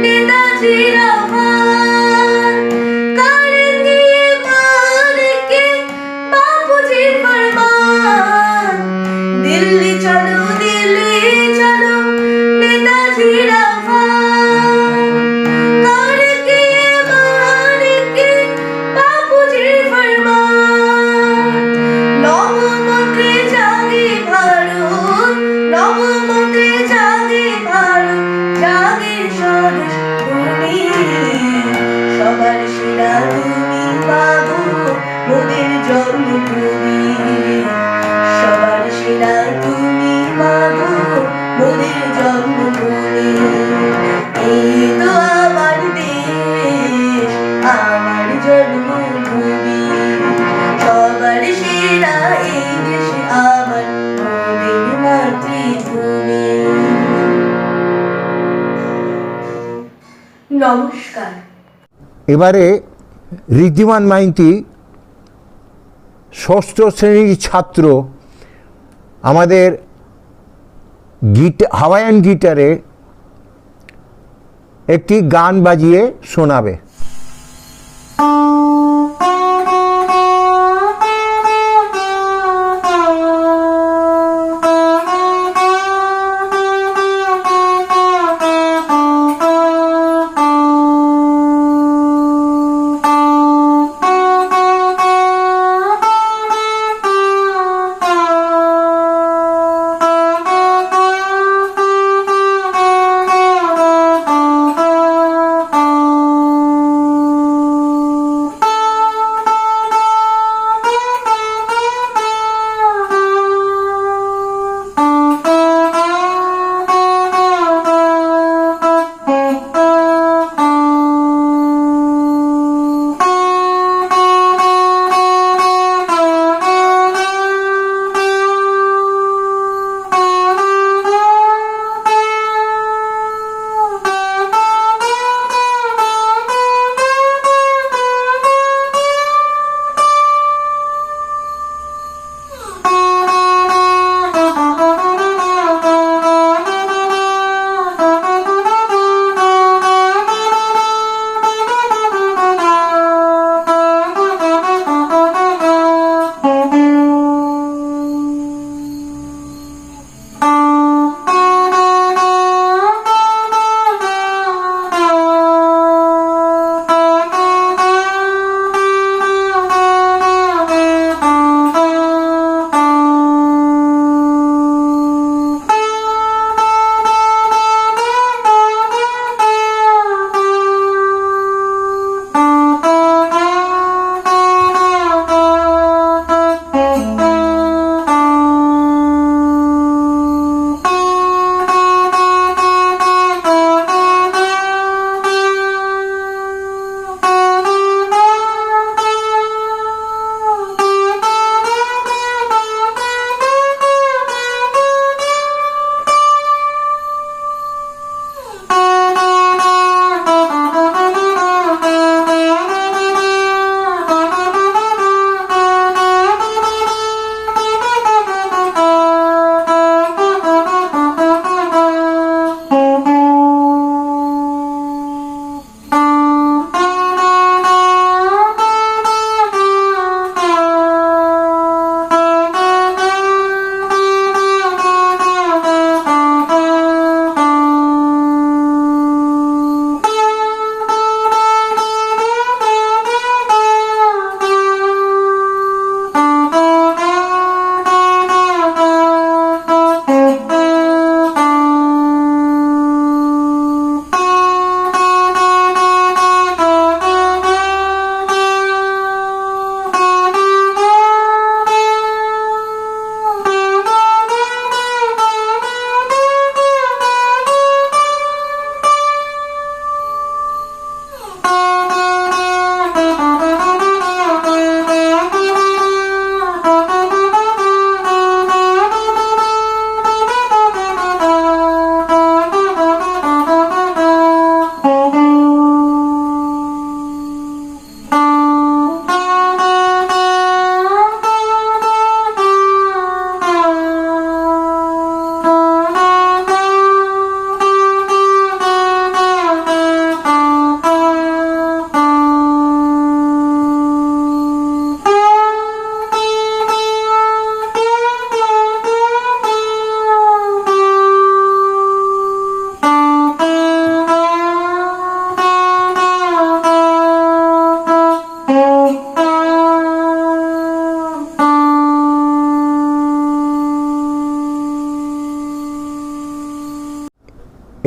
নেতাজির আহ্বান करेंगे मान के बापूजी फरमान दिल्ली चलो नेताजीर आह्वान करेंगे मान के बापूजी फरमान नवमंत्रे जागे भारत नवमंत्रे जागे भारत जागे স্বদেশ ভূমি সবার সেরা তুমি পাবো মোদের জন্মভূমি সবার সেরা তুমি পাবো মোদের জন্মভূমি এই তো আমার দেশ আমার জন্মভূমি সবার সেরা এই দেশ আমার মোদের মাতৃভূমি নমস্কার। এবারে ঋদ্ধিমান মাইতি ষষ্ঠ শ্রেণীর ছাত্র আমাদের হাওয়াইয়ান গিটারে একটি গান বাজিয়ে শোনাবে।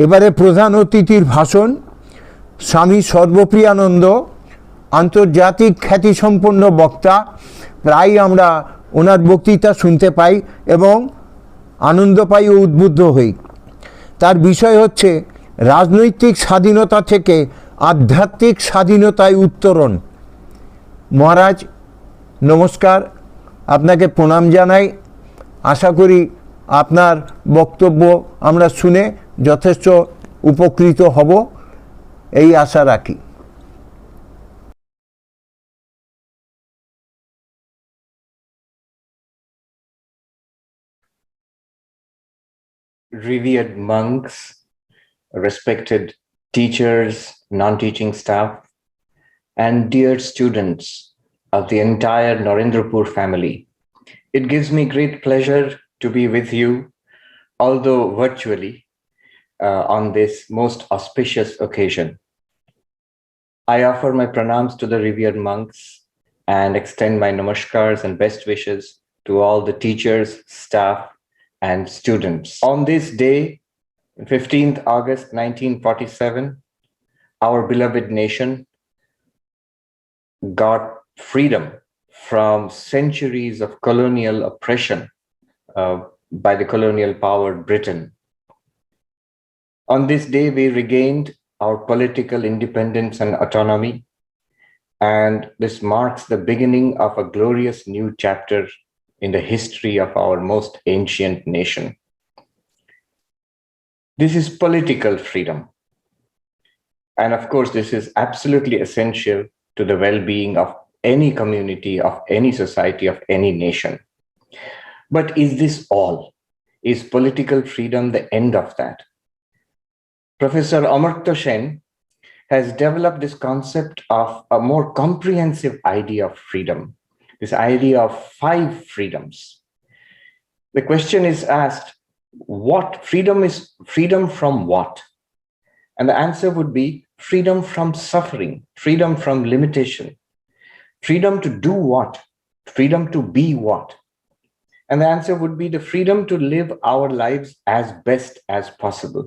এবারে প্রধান অতিথির ভাষণ স্বামী সর্বপ্রিয়ানন্দ, আন্তর্জাতিক খ্যাতিসম্পন্ন বক্তা। প্রায় আমরা ওনার বক্তৃতা শুনতে পাই এবং আনন্দ পাই ও উদ্বুদ্ধ হই। তার বিষয় হচ্ছে রাজনৈতিক স্বাধীনতা থেকে আধ্যাত্মিক স্বাধীনতায় উত্তরণ। মহারাজ নমস্কার, আপনাকে প্রণাম জানাই। আশা করি আপনার বক্তব্য আমরা শুনে যথেষ্ট উপকৃত হব, এই আশা রাখি। Revered monks, respected teachers, non-teaching staff, and dear students of the entire Narendrapur family. It gives me great pleasure to be with you, although virtually, on this most auspicious occasion. I offer my pranams to the revered monks and extend my namaskars and best wishes to all the teachers, staff, and students. On this day, 15th August 1947, our beloved nation got freedom from centuries of colonial oppression by the colonial power Britain. On this day, we regained our political independence and autonomy, and this marks the beginning of a glorious new chapter in the history of our most ancient nation. This is political freedom. And of course, this is absolutely essential to the well-being of any community, of any society, of any nation. But is this all? Is political freedom the end of that? Professor Amartya Sen has developed this concept of a more comprehensive idea of freedom, this idea of 5 freedoms. The question is asked, what freedom is freedom from what? And the answer would be freedom from suffering, freedom from limitation, freedom to do what, freedom to be what. And the answer would be the freedom to live our lives as best as possible,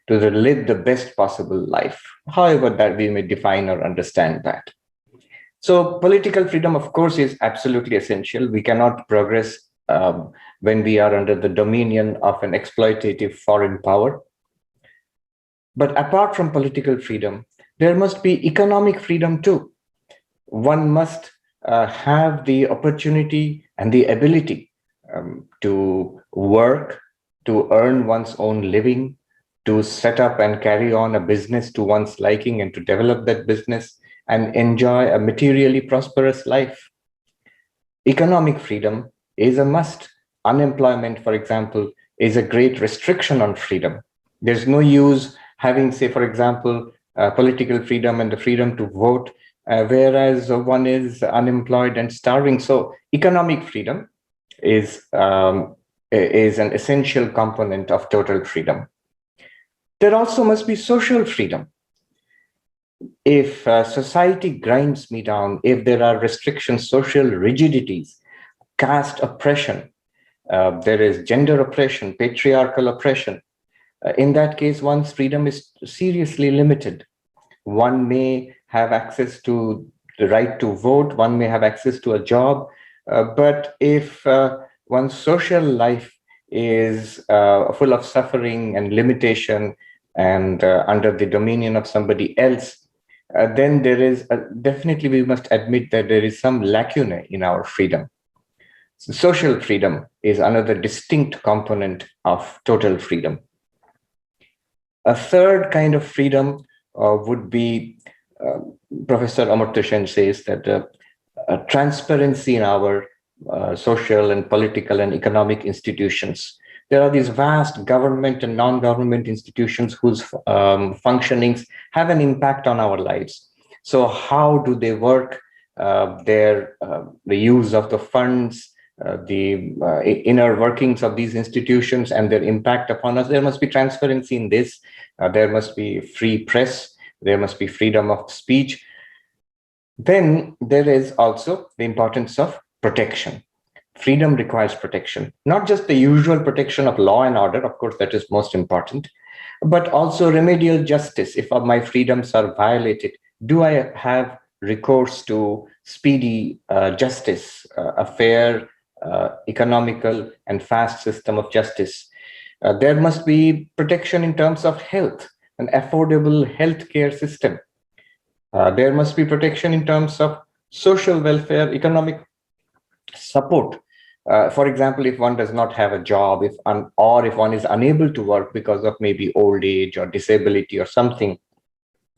to live the best possible life, however that we may define or understand that. So political freedom, of course, is absolutely essential. We cannot progress when we are under the dominion of an exploitative foreign power. But apart from political freedom, there must be economic freedom too. One must have the opportunity and the ability to work, to earn one's own living, to set up and carry on a business to one's liking and to develop that business and enjoy a materially prosperous life. Economic freedom is a must. Unemployment, for example, is a great restriction on freedom. There's no use having, say, for example, political freedom and the freedom to vote, whereas one is unemployed and starving. So economic freedom is an essential component of total freedom. There also must be social freedom. If society grinds me down, if there are restrictions, social rigidities, caste oppression, there is gender oppression, patriarchal oppression, in that case, one's freedom is seriously limited. One may have access to the right to vote, one may have access to a job, but if one's social life is full of suffering and limitation and under the dominion of somebody else, then there is definitely, we must admit that there is some lacuna in our freedom. So social freedom is another distinct component of total freedom. A third kind of freedom would be, Professor Amartya Sen says that transparency in our social and political and economic institutions. There are these vast government and non-government institutions whose functionings have an impact on our lives. So how do they work? The use of the funds, the inner workings of these institutions and their impact upon us. There must be transparency in this. There must be free press. There must be freedom of speech. Then there is also the importance of protection. Freedom requires protection, not just the usual protection of law and order, of course, that is most important, but also remedial justice. If my freedoms are violated, do I have recourse to speedy justice, a fair, economical, and fast system of justice? There must be protection in terms of health, an affordable healthcare system. There must be protection in terms of social welfare, economic support. For example, if one does not have a job, or if one is unable to work because of maybe old age or disability or something,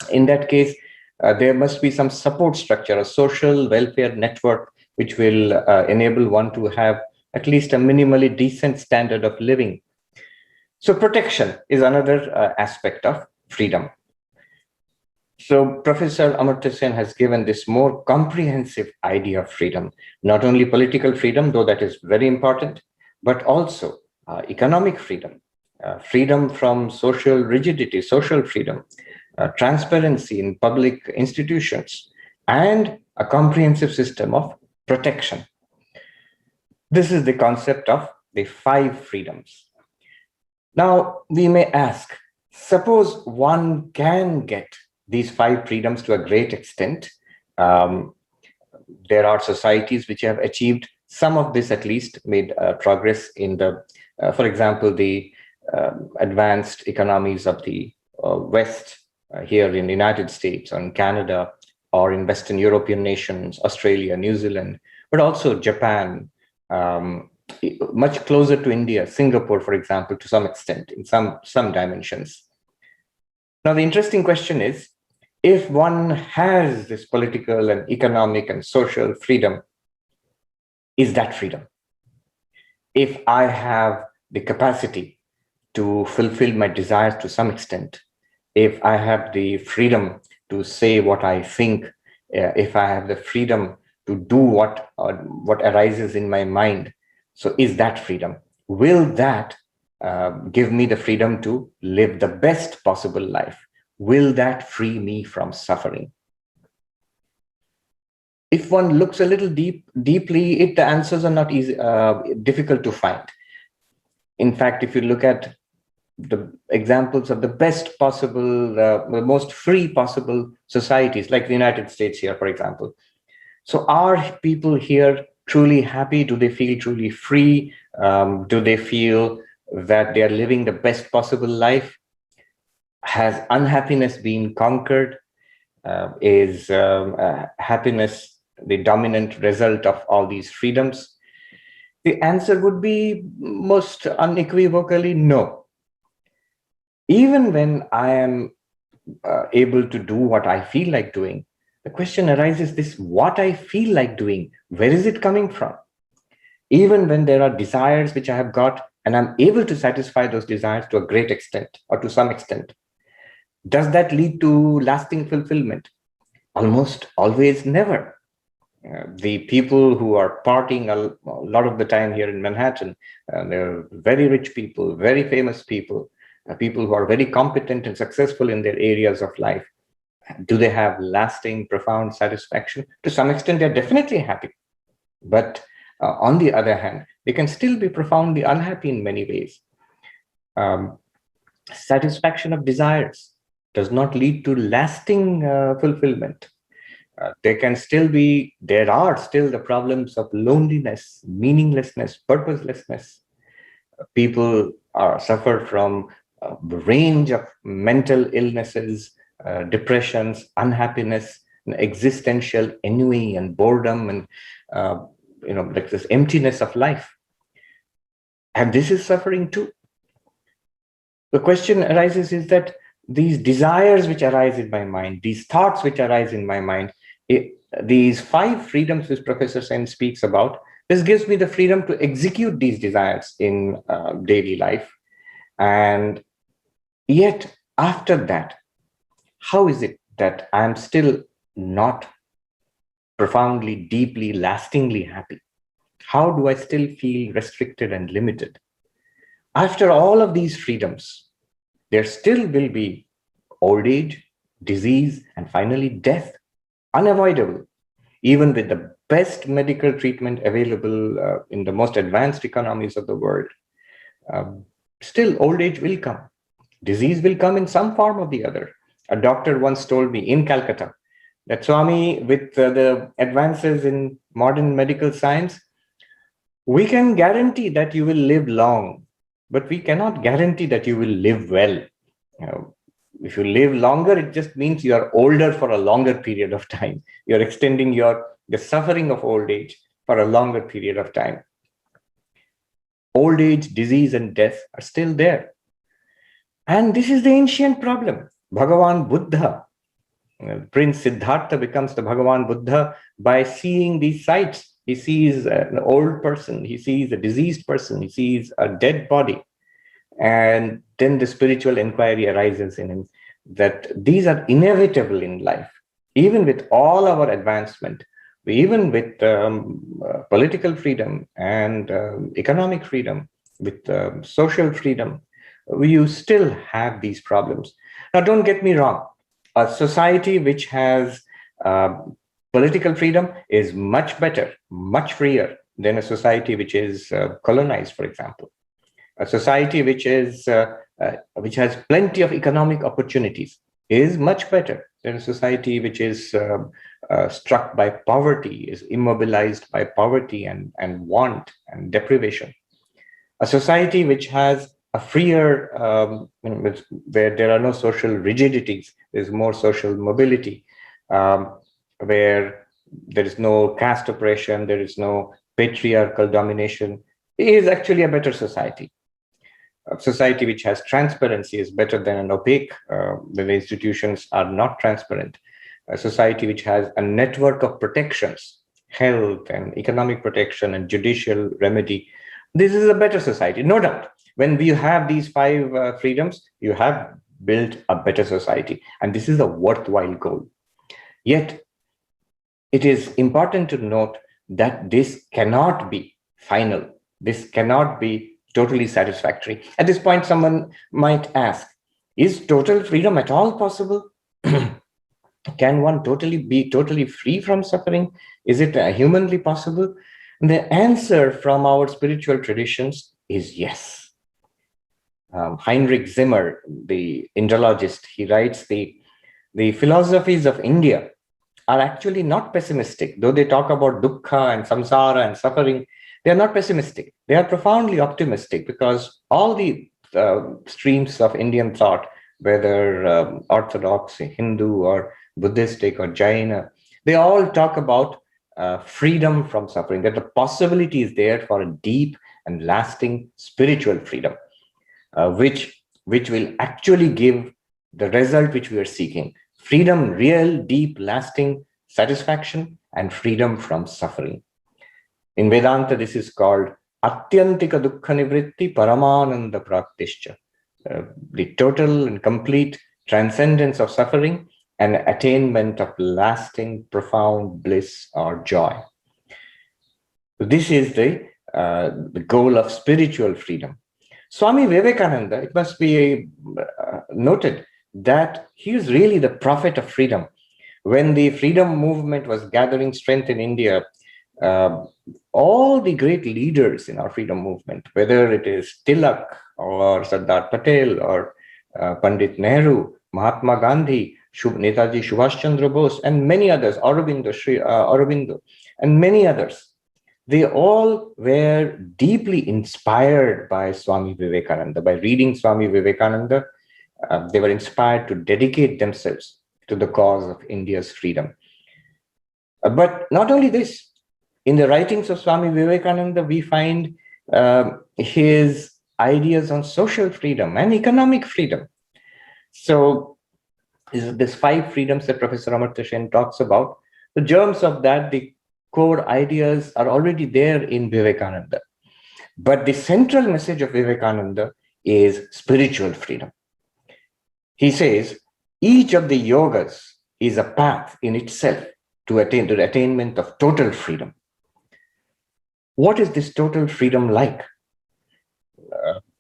in that case, there must be some support structure, a social welfare network, which will enable one to have at least a minimally decent standard of living. So protection is another aspect of freedom. So Professor Amartya Sen has given this more comprehensive idea of freedom, not only political freedom, though that is very important, but also economic freedom, freedom from social rigidity, social freedom, transparency in public institutions, and a comprehensive system of protection. This is the concept of the 5 freedoms. Now, we may ask, suppose one can get these 5 freedoms to a great extent. There are societies which have achieved some of this, at least made progress in the, for example, the advanced economies of the West, here in the United States or in Canada, or in Western European nations, Australia, New Zealand, but also Japan, much closer to India, Singapore, for example, to some extent, in some dimensions. Now, the interesting question is, if one has this political and economic and social freedom, is that freedom? If I have the capacity to fulfill my desires to some extent, if I have the freedom to say what I think, if I have the freedom to do what arises in my mind, so is that freedom? Will that give me the freedom to live the best possible life? Will that free me from suffering? If one looks a little deeply, the answers are not easy, difficult to find. In fact, if you look at the examples of the best possible, the most free possible societies, like the United States here, for example. So are people here truly happy? Do they feel truly free? Do they feel that they are living the best possible life? Has unhappiness been conquered? Is happiness the dominant result of all these freedoms? The answer would be most unequivocally no. Even when I am able to do what I feel like doing, the question arises, this what I feel like doing, where is it coming from? Even when there are desires which I have got and I'm able to satisfy those desires to a great extent or to some extent, does that lead to lasting fulfillment? Almost always never. The people who are partying a lot of the time here in Manhattan, they're very rich people, very famous people, people who are very competent and successful in their areas of life. Do they have lasting, profound satisfaction? To some extent, they're definitely happy. But on the other hand, they can still be profoundly unhappy in many ways. Satisfaction of desires does not lead to lasting fulfillment. There are still the problems of loneliness, meaninglessness, purposelessness. People suffer from a range of mental illnesses, depressions, unhappiness, and existential ennui and boredom, and like this emptiness of life. And this is suffering too. The question arises is that these desires which arise in my mind, these thoughts which arise in my mind, these 5 freedoms which Professor Sen speaks about, this gives me the freedom to execute these desires in daily life. And yet, after that, how is it that I'm still not profoundly, deeply, lastingly happy? How do I still feel restricted and limited? After all of these freedoms, there still will be old age, disease, and finally death, unavoidable. Even with the best medical treatment available in the most advanced economies of the world, still old age will come. Disease will come in some form or the other. A doctor once told me in Calcutta that, Swami, with the advances in modern medical science, we can guarantee that you will live long, but we cannot guarantee that you will live well. You know, if you live longer, it just means you are older for a longer period of time. You're extending the suffering of old age for a longer period of time. Old age, disease, and death are still there. And this is the ancient problem. Bhagavan Buddha, Prince Siddhartha becomes the Bhagavan Buddha by seeing these sights. He sees an old person, he sees a diseased person, he sees a dead body. And then the spiritual inquiry arises in him that these are inevitable in life. Even with all our advancement, even with political freedom and economic freedom, with social freedom, you still have these problems. Now, don't get me wrong. A society which has political freedom is much better, much freer than a society which is colonized, for example. A society which has plenty of economic opportunities is much better than a society which is struck by poverty, is immobilized by poverty and want and deprivation. A society which has a freer, where there are no social rigidities, there's more social mobility, where there is no caste oppression, there is no patriarchal domination, is actually a better society. A society which has transparency is better than an opaque, where the institutions are not transparent. A society which has a network of protections, health and economic protection and judicial remedy, this is a better society, no doubt. When we have these five freedoms, you have built a better society. And this is a worthwhile goal. Yet, it is important to note that this cannot be final. This cannot be totally satisfactory. At this point, someone might ask, is total freedom at all possible? Can one be totally free from suffering? Is it humanly possible? And the answer from our spiritual traditions is yes. Heinrich Zimmer, the Indologist, he writes, the philosophies of India are actually not pessimistic. Though they talk about dukkha and samsara and suffering, they are not pessimistic. They are profoundly optimistic, because all the streams of Indian thought, whether Orthodox, Hindu, or Buddhistic, or Jaina, they all talk about freedom from suffering, that the possibility is there for a deep and lasting spiritual freedom. Which will actually give the result which we are seeking. Freedom, real, deep, lasting satisfaction, and freedom from suffering. In Vedanta, this is called Atyantika Dukkha Nivritti Paramananda Praktischa, the total and complete transcendence of suffering and attainment of lasting, profound bliss or joy. This is the goal of spiritual freedom. Swami Vivekananda, it must be noted that he is really the prophet of freedom. When the freedom movement was gathering strength in India, all the great leaders in our freedom movement, whether it is Tilak or Sardar Patel or Pandit Nehru, Mahatma Gandhi, Netaji Subhash Chandra Bose, and many others, Aurobindo, and many others, they all were deeply inspired by Swami Vivekananda. By reading Swami Vivekananda, they were inspired to dedicate themselves to the cause of India's freedom. But not only this, in the writings of Swami Vivekananda, we find his ideas on social freedom and economic freedom. So this five freedoms that Professor Amartya Sen talks about, the germs of that, the core ideas are already there in Vivekananda. But the central message of Vivekananda is spiritual freedom. He says, each of the yogas is a path in itself to attain the attainment of total freedom. What is this total freedom like?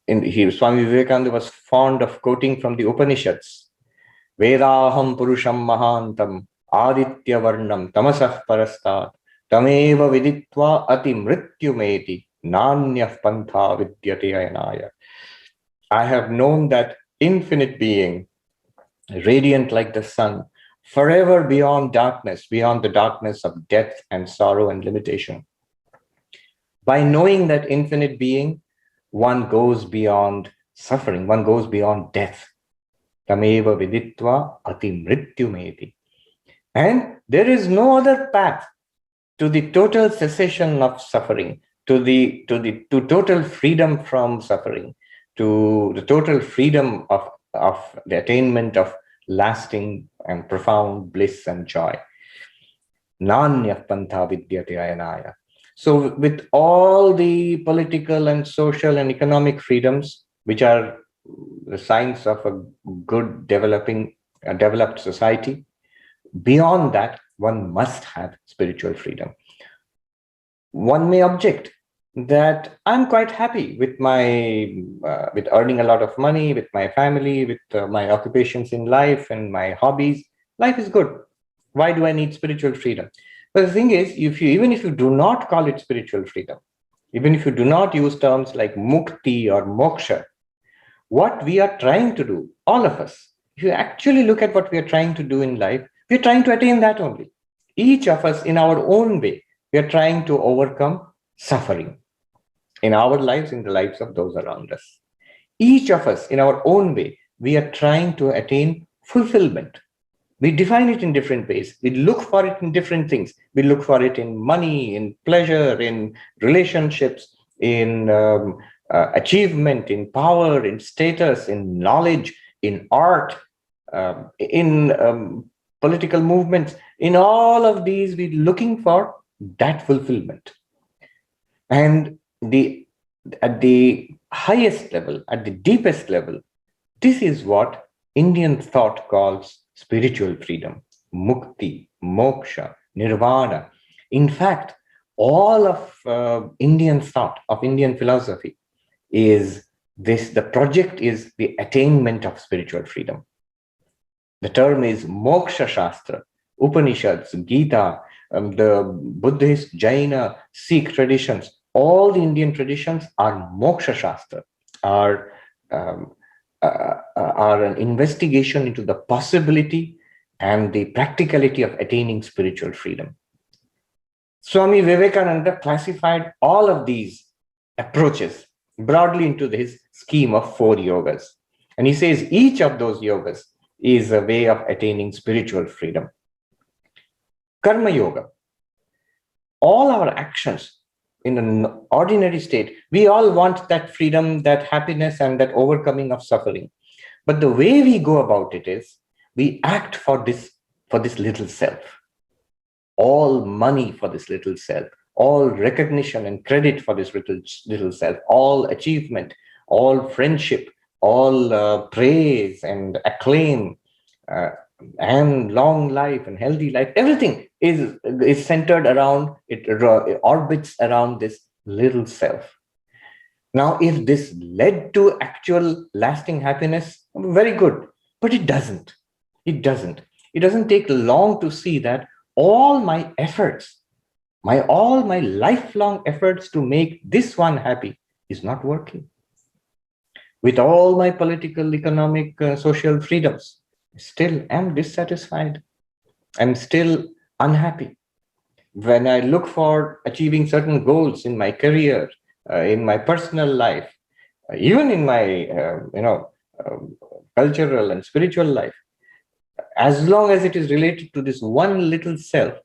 Swami Vivekananda was fond of quoting from the Upanishads. Vedaham purusham mahantam aditya varnam tamasah parastat tameva viditva ati mrityumeti nanyah pantha vidyate ayanaya. I have known that infinite being, radiant like the sun, forever beyond darkness, beyond the darkness of death and sorrow and limitation. By knowing that infinite being, one goes beyond suffering, one goes beyond death. Tameva viditva ati mrityumeti. And there is no other path to the total cessation of suffering, to total freedom from suffering, to the total freedom of the attainment of lasting and profound bliss and joy. Nanya pantha vidyate ayanaya. So with all the political and social and economic freedoms, which are the signs of a good developed society, beyond that, one must have spiritual freedom. One may object that I'm quite happy with with earning a lot of money, with my family, with my occupations in life and my hobbies. Life is good. Why do I need spiritual freedom? But the thing is, even if you do not call it spiritual freedom, even if you do not use terms like mukti or moksha, what we are trying to do, all of us, if you actually look at what we are trying to do in life, we are trying to attain that only. Each of us in our own way, we are trying to overcome suffering in our lives, in the lives of those around us. Each of us in our own way, we are trying to attain fulfillment. We define it in different ways. We look for it in different things. We look for it in money, in pleasure, in relationships, in achievement, in power, in status, in knowledge, in art, in political movements. In all of these, we're looking for that fulfillment. And at the highest level, at the deepest level, this is what Indian thought calls spiritual freedom, mukti, moksha, nirvana. In fact, all of Indian thought, of Indian philosophy is this, the project is the attainment of spiritual freedom. The term is moksha shastra, Upanishads, Gita, the Buddhist, Jaina, Sikh traditions, all the Indian traditions are moksha shastra, are an investigation into the possibility and the practicality of attaining spiritual freedom. Swami Vivekananda classified all of these approaches broadly into his scheme of 4 yogas. And he says each of those yogas is a way of attaining spiritual freedom. Karma yoga. All our actions in an ordinary state, we all want that freedom, that happiness, and that overcoming of suffering. But the way we go about it is, we act for this little self. All money for this little self, all recognition and credit for this little self, all achievement, all friendship, all praise and acclaim, and long life and healthy life, everything is centered around, it orbits around this little self. Now, if this led to actual lasting happiness, very good, but it doesn't. It doesn't take long to see that all my efforts, all my lifelong efforts to make this one happy is not working. With all my political, economic, social freedoms, still am dissatisfied. I'm still unhappy. When I look for achieving certain goals in my career, in my personal life, even in my cultural and spiritual life, as long as it is related to this one little self,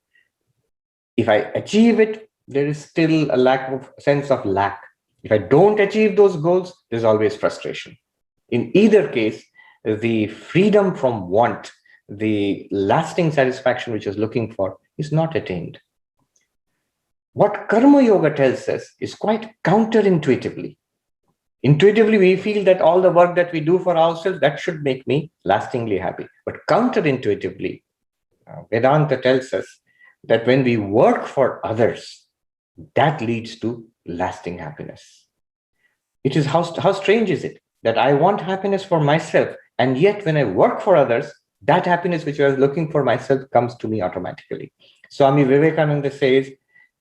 if I achieve it, there is still a sense of lack. If I don't achieve those goals, there's always frustration. In either case, the freedom from want, the lasting satisfaction which is looking for, is not attained. What Karma Yoga tells us is quite counterintuitively. Intuitively, we feel that all the work that we do for ourselves, that should make me lastingly happy. But counterintuitively, Vedanta tells us that when we work for others, that leads to lasting happiness. It is how strange is it that I want happiness for myself, and yet when I work for others, that happiness which I was looking for myself comes to me automatically. Swami Vivekananda says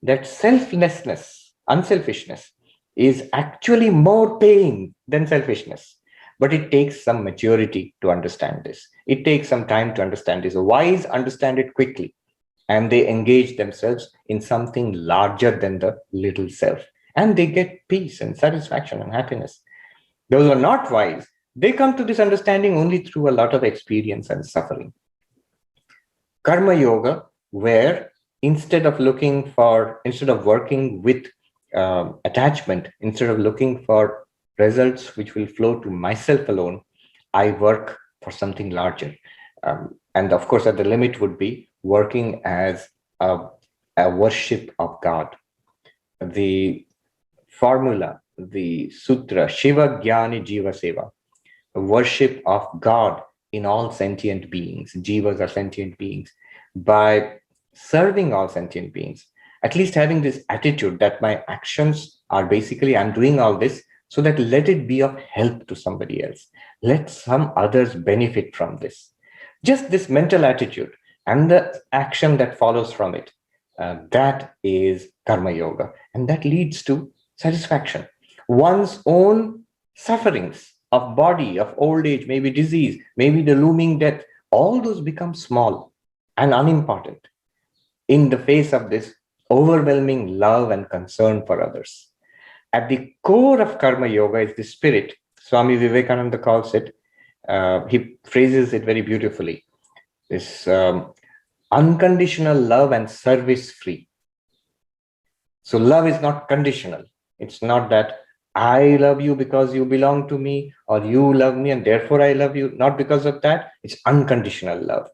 that selflessness, unselfishness, is actually more paying than selfishness. But it takes some maturity to understand this. It takes some time to understand this. The wise understand it quickly, and they engage themselves in something larger than the little self. And they get peace and satisfaction and happiness. Those who are not wise, they come to this understanding only through a lot of experience and suffering. Karma yoga, where instead of working with attachment, instead of looking for results which will flow to myself alone, I work for something larger. And of course, at the limit would be working as a worship of God. The formula, the sutra, Shiva Jnani Jiva Seva, a worship of God in all sentient beings. Jivas are sentient beings. By serving all sentient beings, at least having this attitude that my actions are basically, I'm doing all this so that let it be of help to somebody else. Let some others benefit from this. Just this mental attitude and the action that follows from it, that is karma yoga. And that leads to satisfaction. One's own sufferings of body, of old age, maybe disease, maybe the looming death, all those become small and unimportant in the face of this overwhelming love and concern for others. At the core of karma yoga is the spirit. Swami Vivekananda calls it, he phrases it very beautifully, this unconditional love and service free. So love is not conditional. It's not that I love you because you belong to me, or you love me and therefore I love you. Not because of that. It's unconditional love.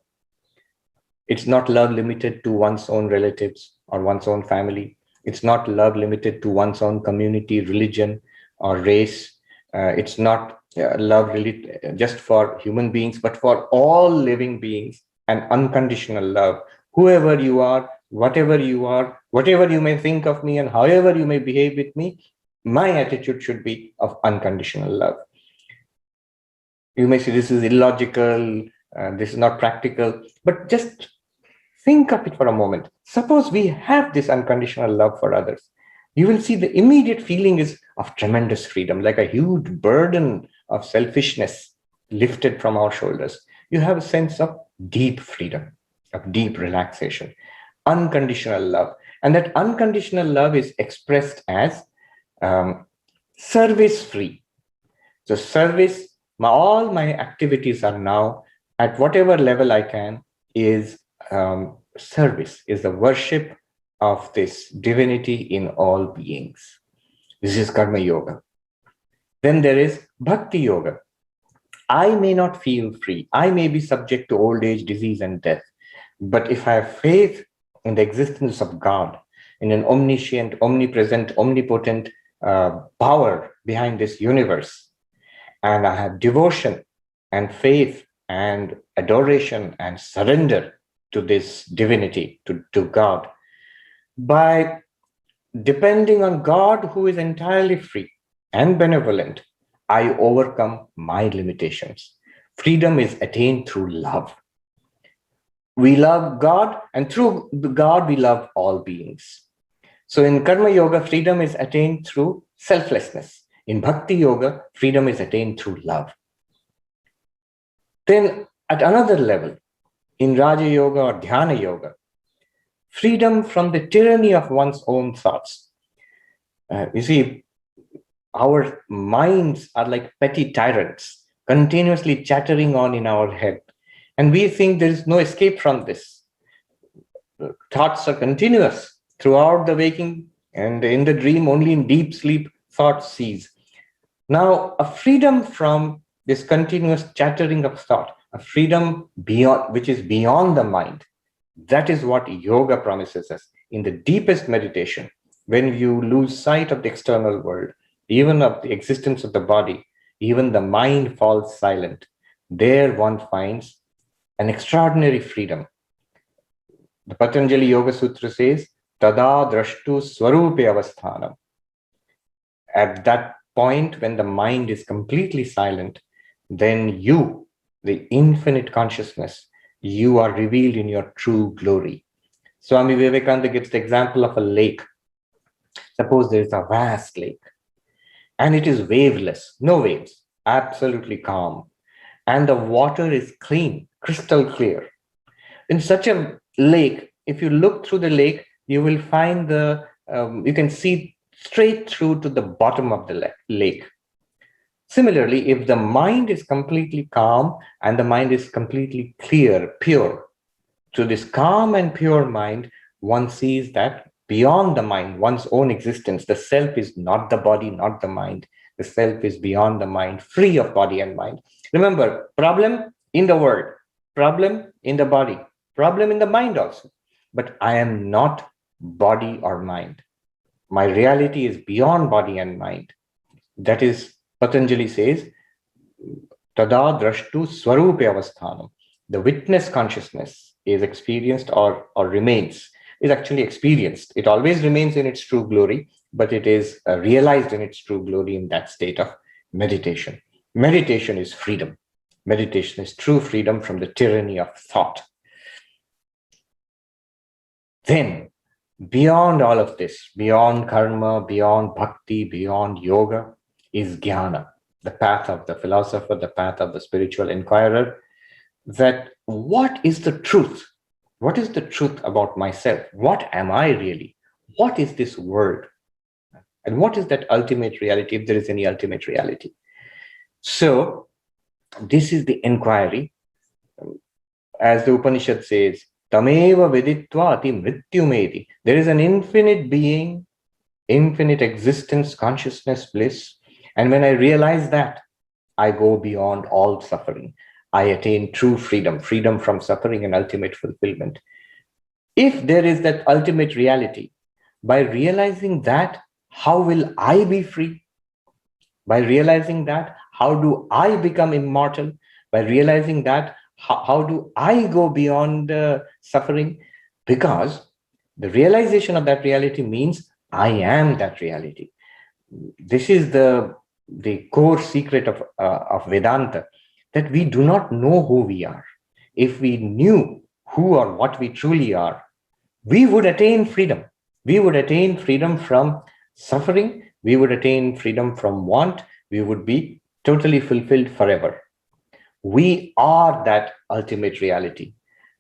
It's not love limited to one's own relatives or one's own family. It's not love limited to one's own community, religion, or race. It's not love really just for human beings, but for all living beings, and unconditional love. Whoever you are, whatever you may think of me, and however you may behave with me, my attitude should be of unconditional love. You may say this is illogical, this is not practical, but just think of it for a moment. Suppose we have this unconditional love for others. You will see the immediate feeling is of tremendous freedom, like a huge burden of selfishness lifted from our shoulders. You have a sense of deep freedom, of deep relaxation, unconditional love. And that unconditional love is expressed as service-free. So service, all my activities are now, at whatever level I can, is service, is the worship of this divinity in all beings. This is karma yoga. Then there is bhakti yoga. I may not feel free. I may be subject to old age, disease, and death. But if I have faith in the existence of God, in an omniscient, omnipresent, omnipotent power behind this universe, and I have devotion and faith and adoration and surrender to this divinity, to God, by depending on God, who is entirely free and benevolent, I overcome my limitations. Freedom is attained through love. We love God, and through God, we love all beings. So in karma yoga, freedom is attained through selflessness. In bhakti yoga, freedom is attained through love. Then at another level, in Raja Yoga or Dhyana Yoga, freedom from the tyranny of one's own thoughts. You see, our minds are like petty tyrants, continuously chattering on in our head. And we think there is no escape from this. Thoughts are continuous throughout the waking, and in the dream, only in deep sleep, thoughts cease. Now, a freedom from this continuous chattering of thought, a freedom beyond, which is beyond the mind, that is what yoga promises us. In the deepest meditation, when you lose sight of the external world, even of the existence of the body, even the mind falls silent, there one finds an extraordinary freedom. The Patanjali Yoga Sutra says, Tada drashtu swarupe avasthanam. At that point, when the mind is completely silent, then you, the infinite consciousness, you are revealed in your true glory. Swami Vivekananda gives the example of a lake. Suppose there is a vast lake and it is waveless, no waves. absolutely calm, and the water is clean, crystal clear. In such a lake, if you look through the lake, you will find you can see straight through to the bottom of the lake. Similarly, if the mind is completely calm and the mind is completely clear, pure, to this calm and pure mind, one sees that beyond the mind, one's own existence, the self is not the body, not the mind. The self is beyond the mind, free of body and mind. Remember, problem in the world, problem in the body, problem in the mind also. But I am not body or mind. My reality is beyond body and mind. That is, Patanjali says, tada drashtu swarupe avasthanam. The witness consciousness is experienced or remains, is actually experienced. It always remains in its true glory, but it is realized in its true glory in that state of meditation. Meditation is freedom. Meditation is true freedom from the tyranny of thought. Then, beyond all of this, beyond karma, beyond bhakti, beyond yoga, is jnana, the path of the philosopher, the path of the spiritual inquirer, that what is the truth? What is the truth about myself? What am I really? What is this world? And what is that ultimate reality, if there is any ultimate reality? So, this is the inquiry. As the Upanishad says, Tameva viditva ati mrityumedi. There is an infinite being, infinite existence, consciousness, bliss. And when I realize that, I go beyond all suffering. I attain true freedom, freedom from suffering and ultimate fulfillment. If there is that ultimate reality, by realizing that, how will I be free? By realizing that, how do I become immortal? By realizing that, how do I go beyond suffering? Because the realization of that reality means I am that reality. This is the core secret of Vedanta, that we do not know who we are. If we knew who or what we truly are, we would attain freedom. We would attain freedom from suffering. We would attain freedom from want. We would be totally fulfilled forever. We are that ultimate reality.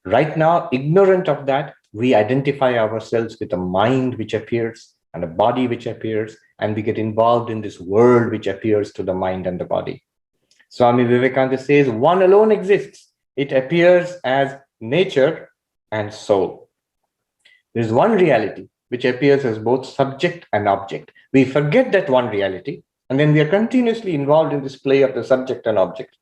Right now, ignorant of that, we identify ourselves with a mind which appears and a body which appears, and we get involved in this world which appears to the mind and the body. Swami Vivekananda says, one alone exists. It appears as nature and soul. There is one reality which appears as both subject and object. We forget that one reality, and then we are continuously involved in this play of the subject and object.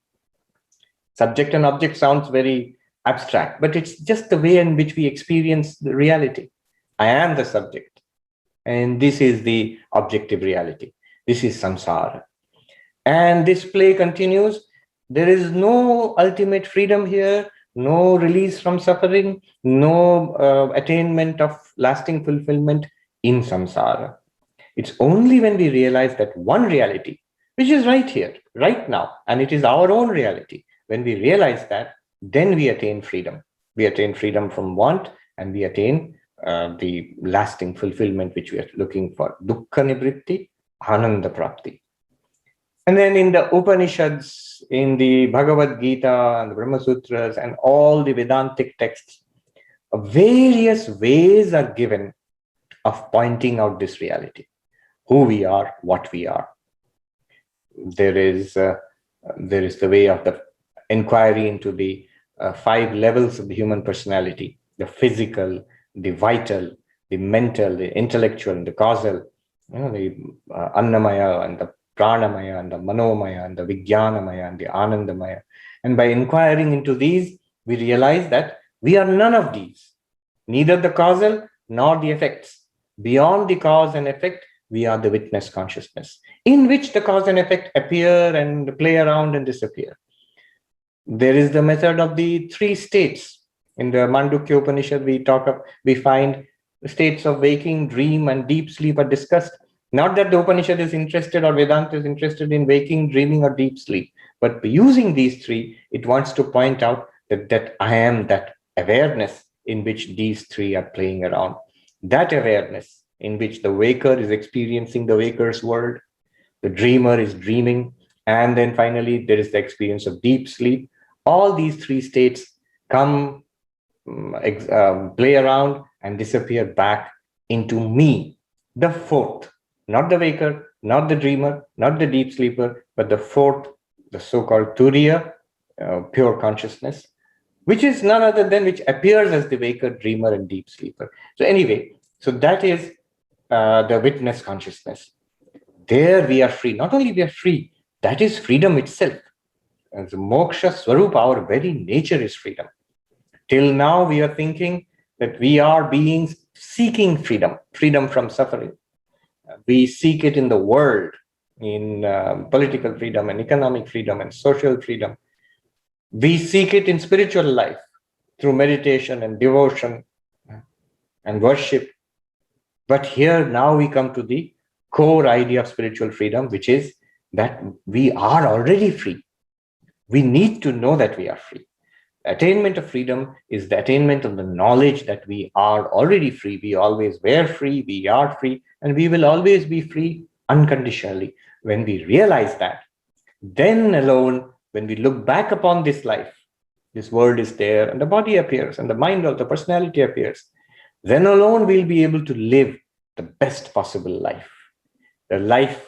Subject and object sounds very abstract, but it's just the way in which we experience the reality. I am the subject, and this is the objective reality. This is samsara. And this play continues. There is no ultimate freedom here, no release from suffering, no attainment of lasting fulfillment in samsara. It's only when we realize that one reality, which is right here, right now, and it is our own reality, when we realize that, then we attain freedom. We attain freedom from want, and we attain the lasting fulfillment which we are looking for. Dukkha nivritti, ananda prapti. And then in the Upanishads, in the Bhagavad Gita and the Brahma Sutras and all the Vedantic texts, various ways are given of pointing out this reality, who we are, what we are. There is the way of the inquiry into the 5 levels of the human personality: the physical, the vital, the mental, the intellectual, and the causal. The Annamaya and the Pranamaya and the Manomaya and the Vijnanamaya and the Anandamaya. And by inquiring into these, we realize that we are none of these, neither the causal nor the effects. Beyond the cause and effect, we are the witness consciousness, in which the cause and effect appear and play around and disappear. There is the method of the 3 states. In the Mandukya Upanishad, we find the states of waking, dream, and deep sleep are discussed. Not that the Upanishad is interested or Vedanta is interested in waking, dreaming, or deep sleep, but using these 3, it wants to point out that I am that awareness in which these 3 are playing around. That awareness in which the waker is experiencing the waker's world, the dreamer is dreaming, And then finally, there is the experience of deep sleep. All these three states come, play around and disappear back into me, the fourth, not the waker, not the dreamer, not the deep sleeper, but the fourth, the so-called Turiya, pure consciousness, which is none other than which appears as the waker, dreamer, and deep sleeper. So anyway, so that is the witness consciousness. There we are free. Not only we are free, that is freedom itself. As moksha swarup, our very nature is freedom. Till now, we are thinking that we are beings seeking freedom, freedom from suffering. We seek it in the world, in political freedom and economic freedom and social freedom. We seek it in spiritual life through meditation and devotion and worship. But here now we come to the core idea of spiritual freedom, which is that we are already free. We need to know that we are free. Attainment of freedom is the attainment of the knowledge that we are already free. We always were free, we are free, and we will always be free unconditionally. When we realize that, then alone, when we look back upon this life, this world is there, and the body appears, and the mind of the personality appears, then alone we'll be able to live the best possible life, the life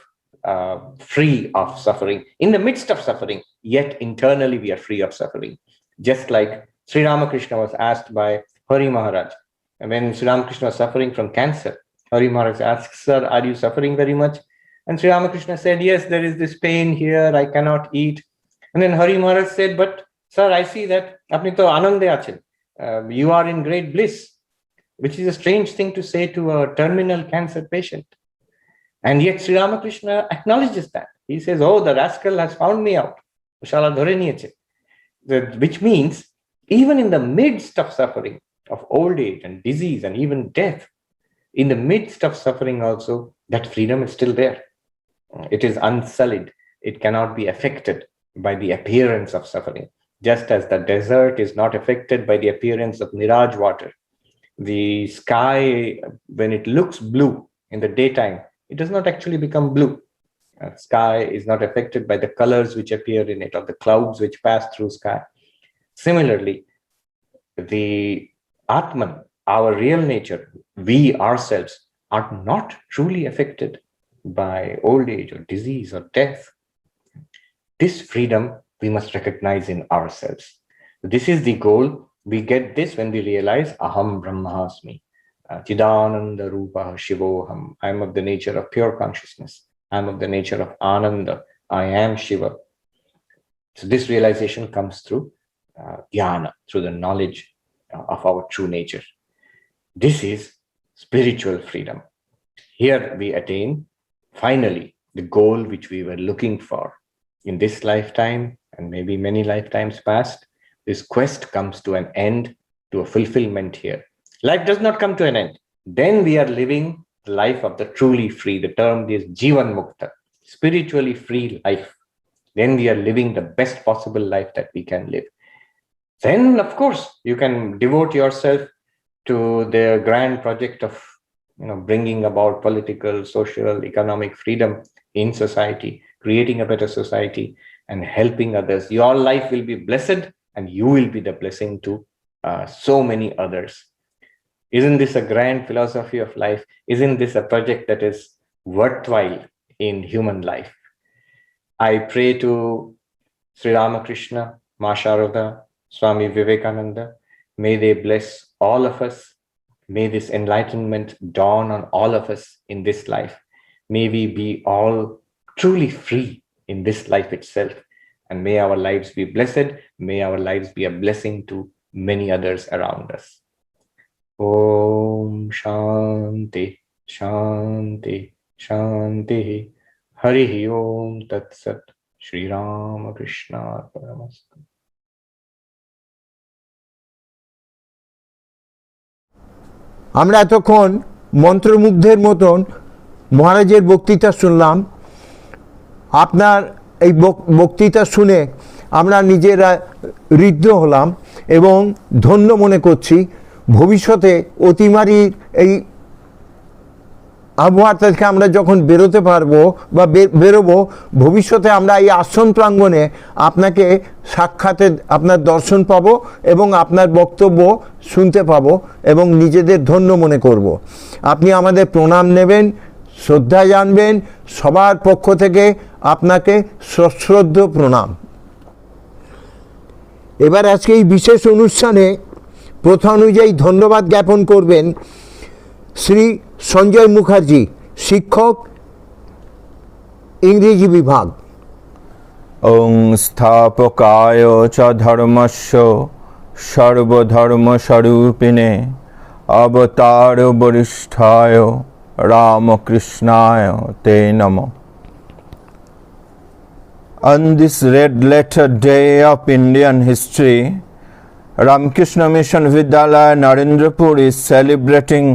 free of suffering, in the midst of suffering, yet internally we are free of suffering. Just like Sri Ramakrishna was asked by Hari Maharaj, and when Sri Ramakrishna was suffering from cancer, Hari Maharaj asked, "Sir, are you suffering very much?" And Sri Ramakrishna said, "Yes, there is this pain here, I cannot eat." And then Hari Maharaj said, "But sir, I see that apni to anande achen. You are in great bliss," which is a strange thing to say to a terminal cancer patient. And yet Sri Ramakrishna acknowledges that. He says, "Oh, the rascal has found me out. Shala dhore niyeche." Which means even in the midst of suffering, of old age and disease and even death, in the midst of suffering also, that freedom is still there. It is unsullied. It cannot be affected by the appearance of suffering. Just as the desert is not affected by the appearance of mirage water. The sky, when it looks blue in the daytime, it does not actually become blue. Sky is not affected by the colors which appear in it or the clouds which pass through sky. Similarly, the Atman, our real nature, we ourselves are not truly affected by old age or disease or death. This freedom we must recognize in ourselves. This is the goal. We get this when we realize Aham Brahmasmi, Chidananda Rupa Shivoham. I am of the nature of pure consciousness. I am of the nature of Ananda. I am Shiva. So this realization comes through jnana, through the knowledge of our true nature. This is spiritual freedom. Here we attain, finally, the goal which we were looking for in this lifetime and maybe many lifetimes past. This quest comes to an end, to a fulfillment here. Life does not come to an end. Then we are living the life of the truly free. The term is Jivan Mukta, spiritually free life. Then we are living the best possible life that we can live. Then, of course, you can devote yourself to the grand project of bringing about political, social, economic freedom in society, creating a better society and helping others. Your life will be blessed and you will be the blessing to so many others. Isn't this a grand philosophy of life? Isn't this a project that is worthwhile in human life? I pray to Sri Ramakrishna, Ma Sharada, Swami Vivekananda. May they bless all of us. May this enlightenment dawn on all of us in this life. May we be all truly free in this life itself. And may our lives be blessed. May our lives be a blessing to many others around us. Om Shanti, Shanti, Shanti. Hari Om Tat Sat. Shri Ramakrishna Paramastu. আমরা এতক্ষণ মন্ত্রমুগ্ধের মতন মহারাজের বক্তৃতা শুনলাম। আপনার এই বক্তৃতা শুনে আমরা নিজেরা ঋদ্ধ হলাম এবং ধন্য মনে করছি। ভবিষ্যতে অতিমারির এই আবহাওয়া থেকে আমরা যখন বেরোতে পারবো বা বেরোবো, ভবিষ্যতে আমরা এই আশ্রম প্রাঙ্গণে আপনাকে সাক্ষাতে আপনার দর্শন পাবো এবং আপনার বক্তব্য শুনতে পাবো এবং নিজেদের ধন্য মনে করব। আপনি আমাদের প্রণাম নেবেন, শ্রদ্ধা জানবেন। সবার পক্ষ থেকে আপনাকে সশ্রদ্ধ প্রণাম। এবার আজকে এই বিশেষ অনুষ্ঠানে প্রথা অনুযায়ী ধন্যবাদ জ্ঞাপন করবেন শ্রী সঞ্জয় মুখার্জি, শিক্ষক, ইংরেজি বিভাগ। ওং স্থাপকায় চ ধর্মস্য সর্বধর্মস্বরূপিণে অবতার বরিষ্ঠায় রামকৃষ্ণায় তে নমঃ। On this red letter day of Indian history, Ramakrishna Mission Vidyalaya Narendrapur is celebrating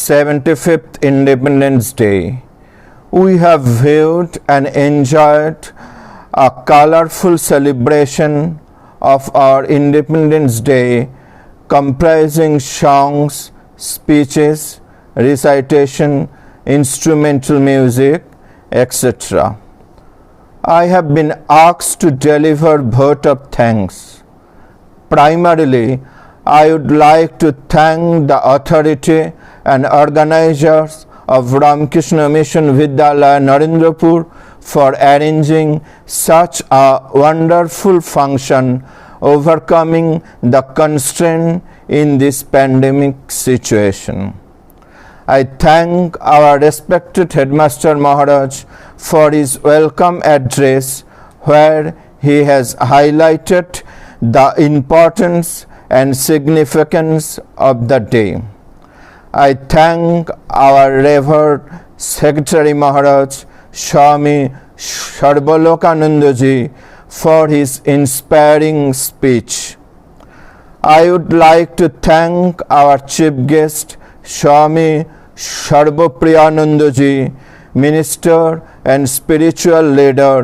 75th Independence Day. We have viewed and enjoyed a colorful celebration of our Independence Day comprising songs, speeches, recitation, instrumental music, etc. I have been asked to deliver vote of thanks. Primarily, I would like to thank the authority and organizers of Ramakrishna Mission Vidyalaya Narendrapur for arranging such a wonderful function, overcoming the constraint in this pandemic situation. I thank our respected Headmaster Maharaj for his welcome address, where he has highlighted the importance and significance of the day. I thank our Revered Secretary Maharaj, Swami Sarvalokanandaji, for his inspiring speech. I would like to thank our chief guest, Swami Sarvapriyanandaji, Minister and Spiritual Leader,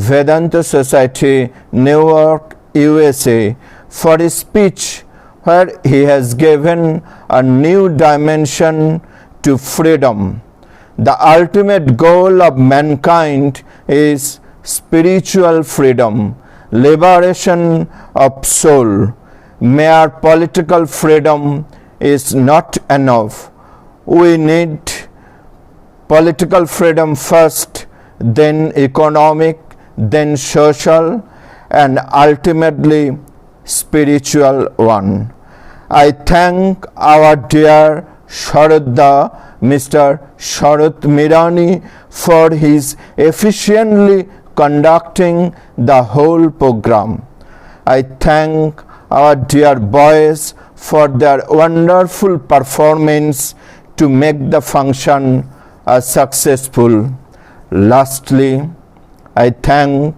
Vedanta Society, Newark, USA, for his speech where he has given a new dimension to freedom. The ultimate goal of mankind is spiritual freedom, liberation of soul. Mere political freedom is not enough. We need political freedom first, then economic, then social, and ultimately spiritual one. I thank our dear Sharadda, Mr. Sharad Mirani, for his efficiently conducting the whole program. I thank our dear boys for their wonderful performance to make the function successful. Lastly, I thank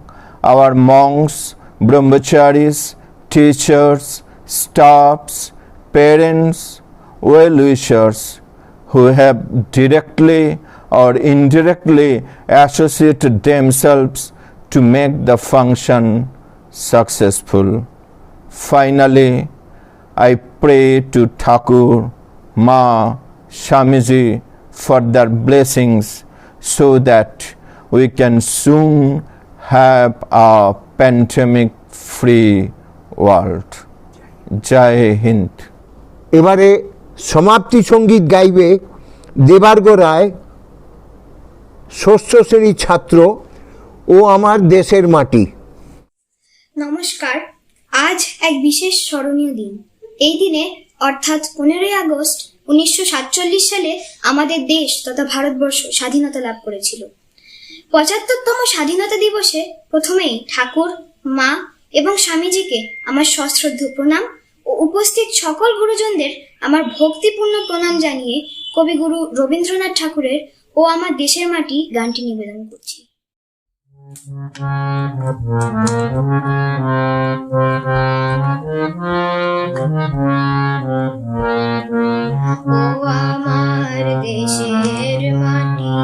our monks, brahmacharis, teachers, staffs, parents, well-wishers who have directly or indirectly associated themselves to make the function successful. Finally, I pray to Thakur, Ma, Swamiji for their blessings so that we can soon have a pandemic-free world. Jai Hind. এবারে সমাপ্তি সঙ্গীত গাইবে দেবার্গ রায়, ষষ্ঠ শ্রেণীর ছাত্র, ও আমার দেশের মাটি। নমস্কার। আজ এক বিশেষ স্মরণীয় দিন। এই দিনে অর্থাৎ 15ই আগস্ট 1947 সালে আমাদের দেশ তথা ভারতবর্ষ স্বাধীনতা লাভ করেছিল। 75তম স্বাধীনতা দিবসে প্রথমেই ঠাকুর, মা এবং স্বামীজিকে আমার সশ্রদ্ধ প্রণাম ও উপস্থিত সকল গুরুজনদের আমার ভক্তিপূর্ণ প্রণাম জানিয়ে কবিগুরু রবীন্দ্রনাথ ঠাকুরের ও আমার দেশের মাটি গানটি নিবেদন করছি। ও আমার দেশের মাটি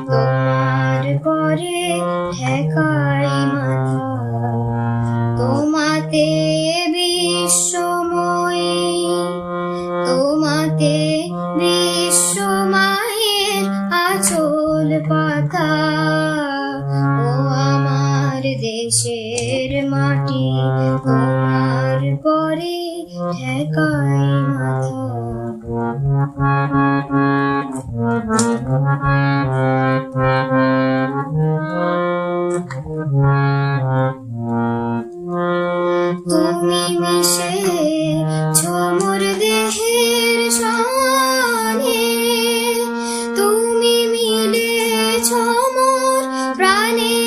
তোমার করে ঠেকাই মাথা, তোমাতে বিশ্বময়ী, তোমাতে বিশ্বমায়ের পরে ঠেকাই তুমি মিশে ছোমর দেহের সনে, তুমি মিলে ছোমর প্রাণে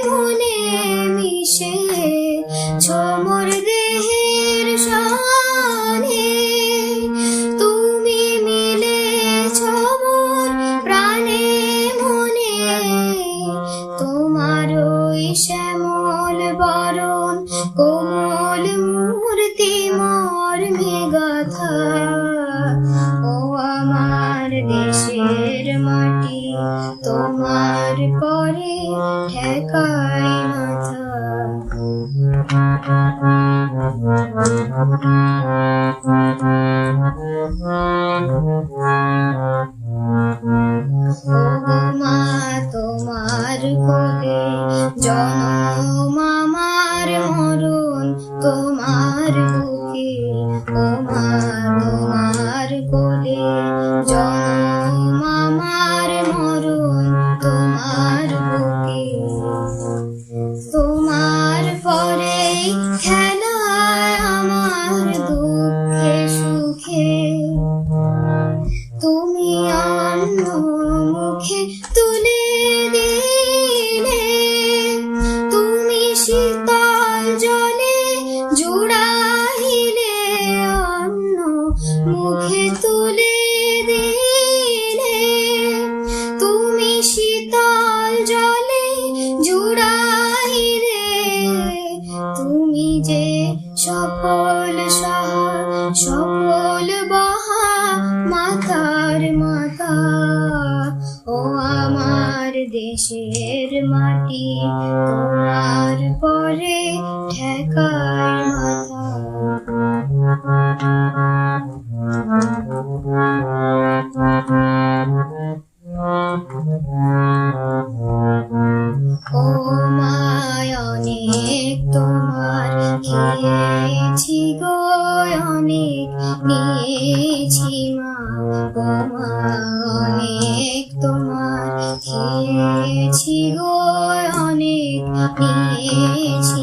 মনে মিশে ছোমর দেহের সনে, তুমি মিলে ছোমর প্রাণে মনে, তোমার ওই শ্যামল বরণ কোমল মূর্তি মর্মে গাথা, ও আমার দেশের মাটি তোমার পরে ঠেকাই মাথা। মা তোমার কোলে জনম আমার মরণ তোমার বুকে, ও মা তোমার কোলে জনম আমার মরণ তোমার বুকে, তোমার পরে খেলায় আমার দুঃখে সুখে, তুমি অন্য মুখে তুলে দিলে, তুমি শীতল জলে জুড়াইলে, অন্য মুখে তুলে দিলে, তুমি শীতল জলে জুড়াইলে, তুমি যে সকল সকল বাহা মাতার মাতা, ও আমার দেশের মাটি তোমার পরে ঠেকাই মাথা। ও মায় অনেক তোমার খেয়েছি গো, অনেক নিয়েছি মা, ও মা অনেক তোমার খেয়েছি গো, অনেক নিয়েছি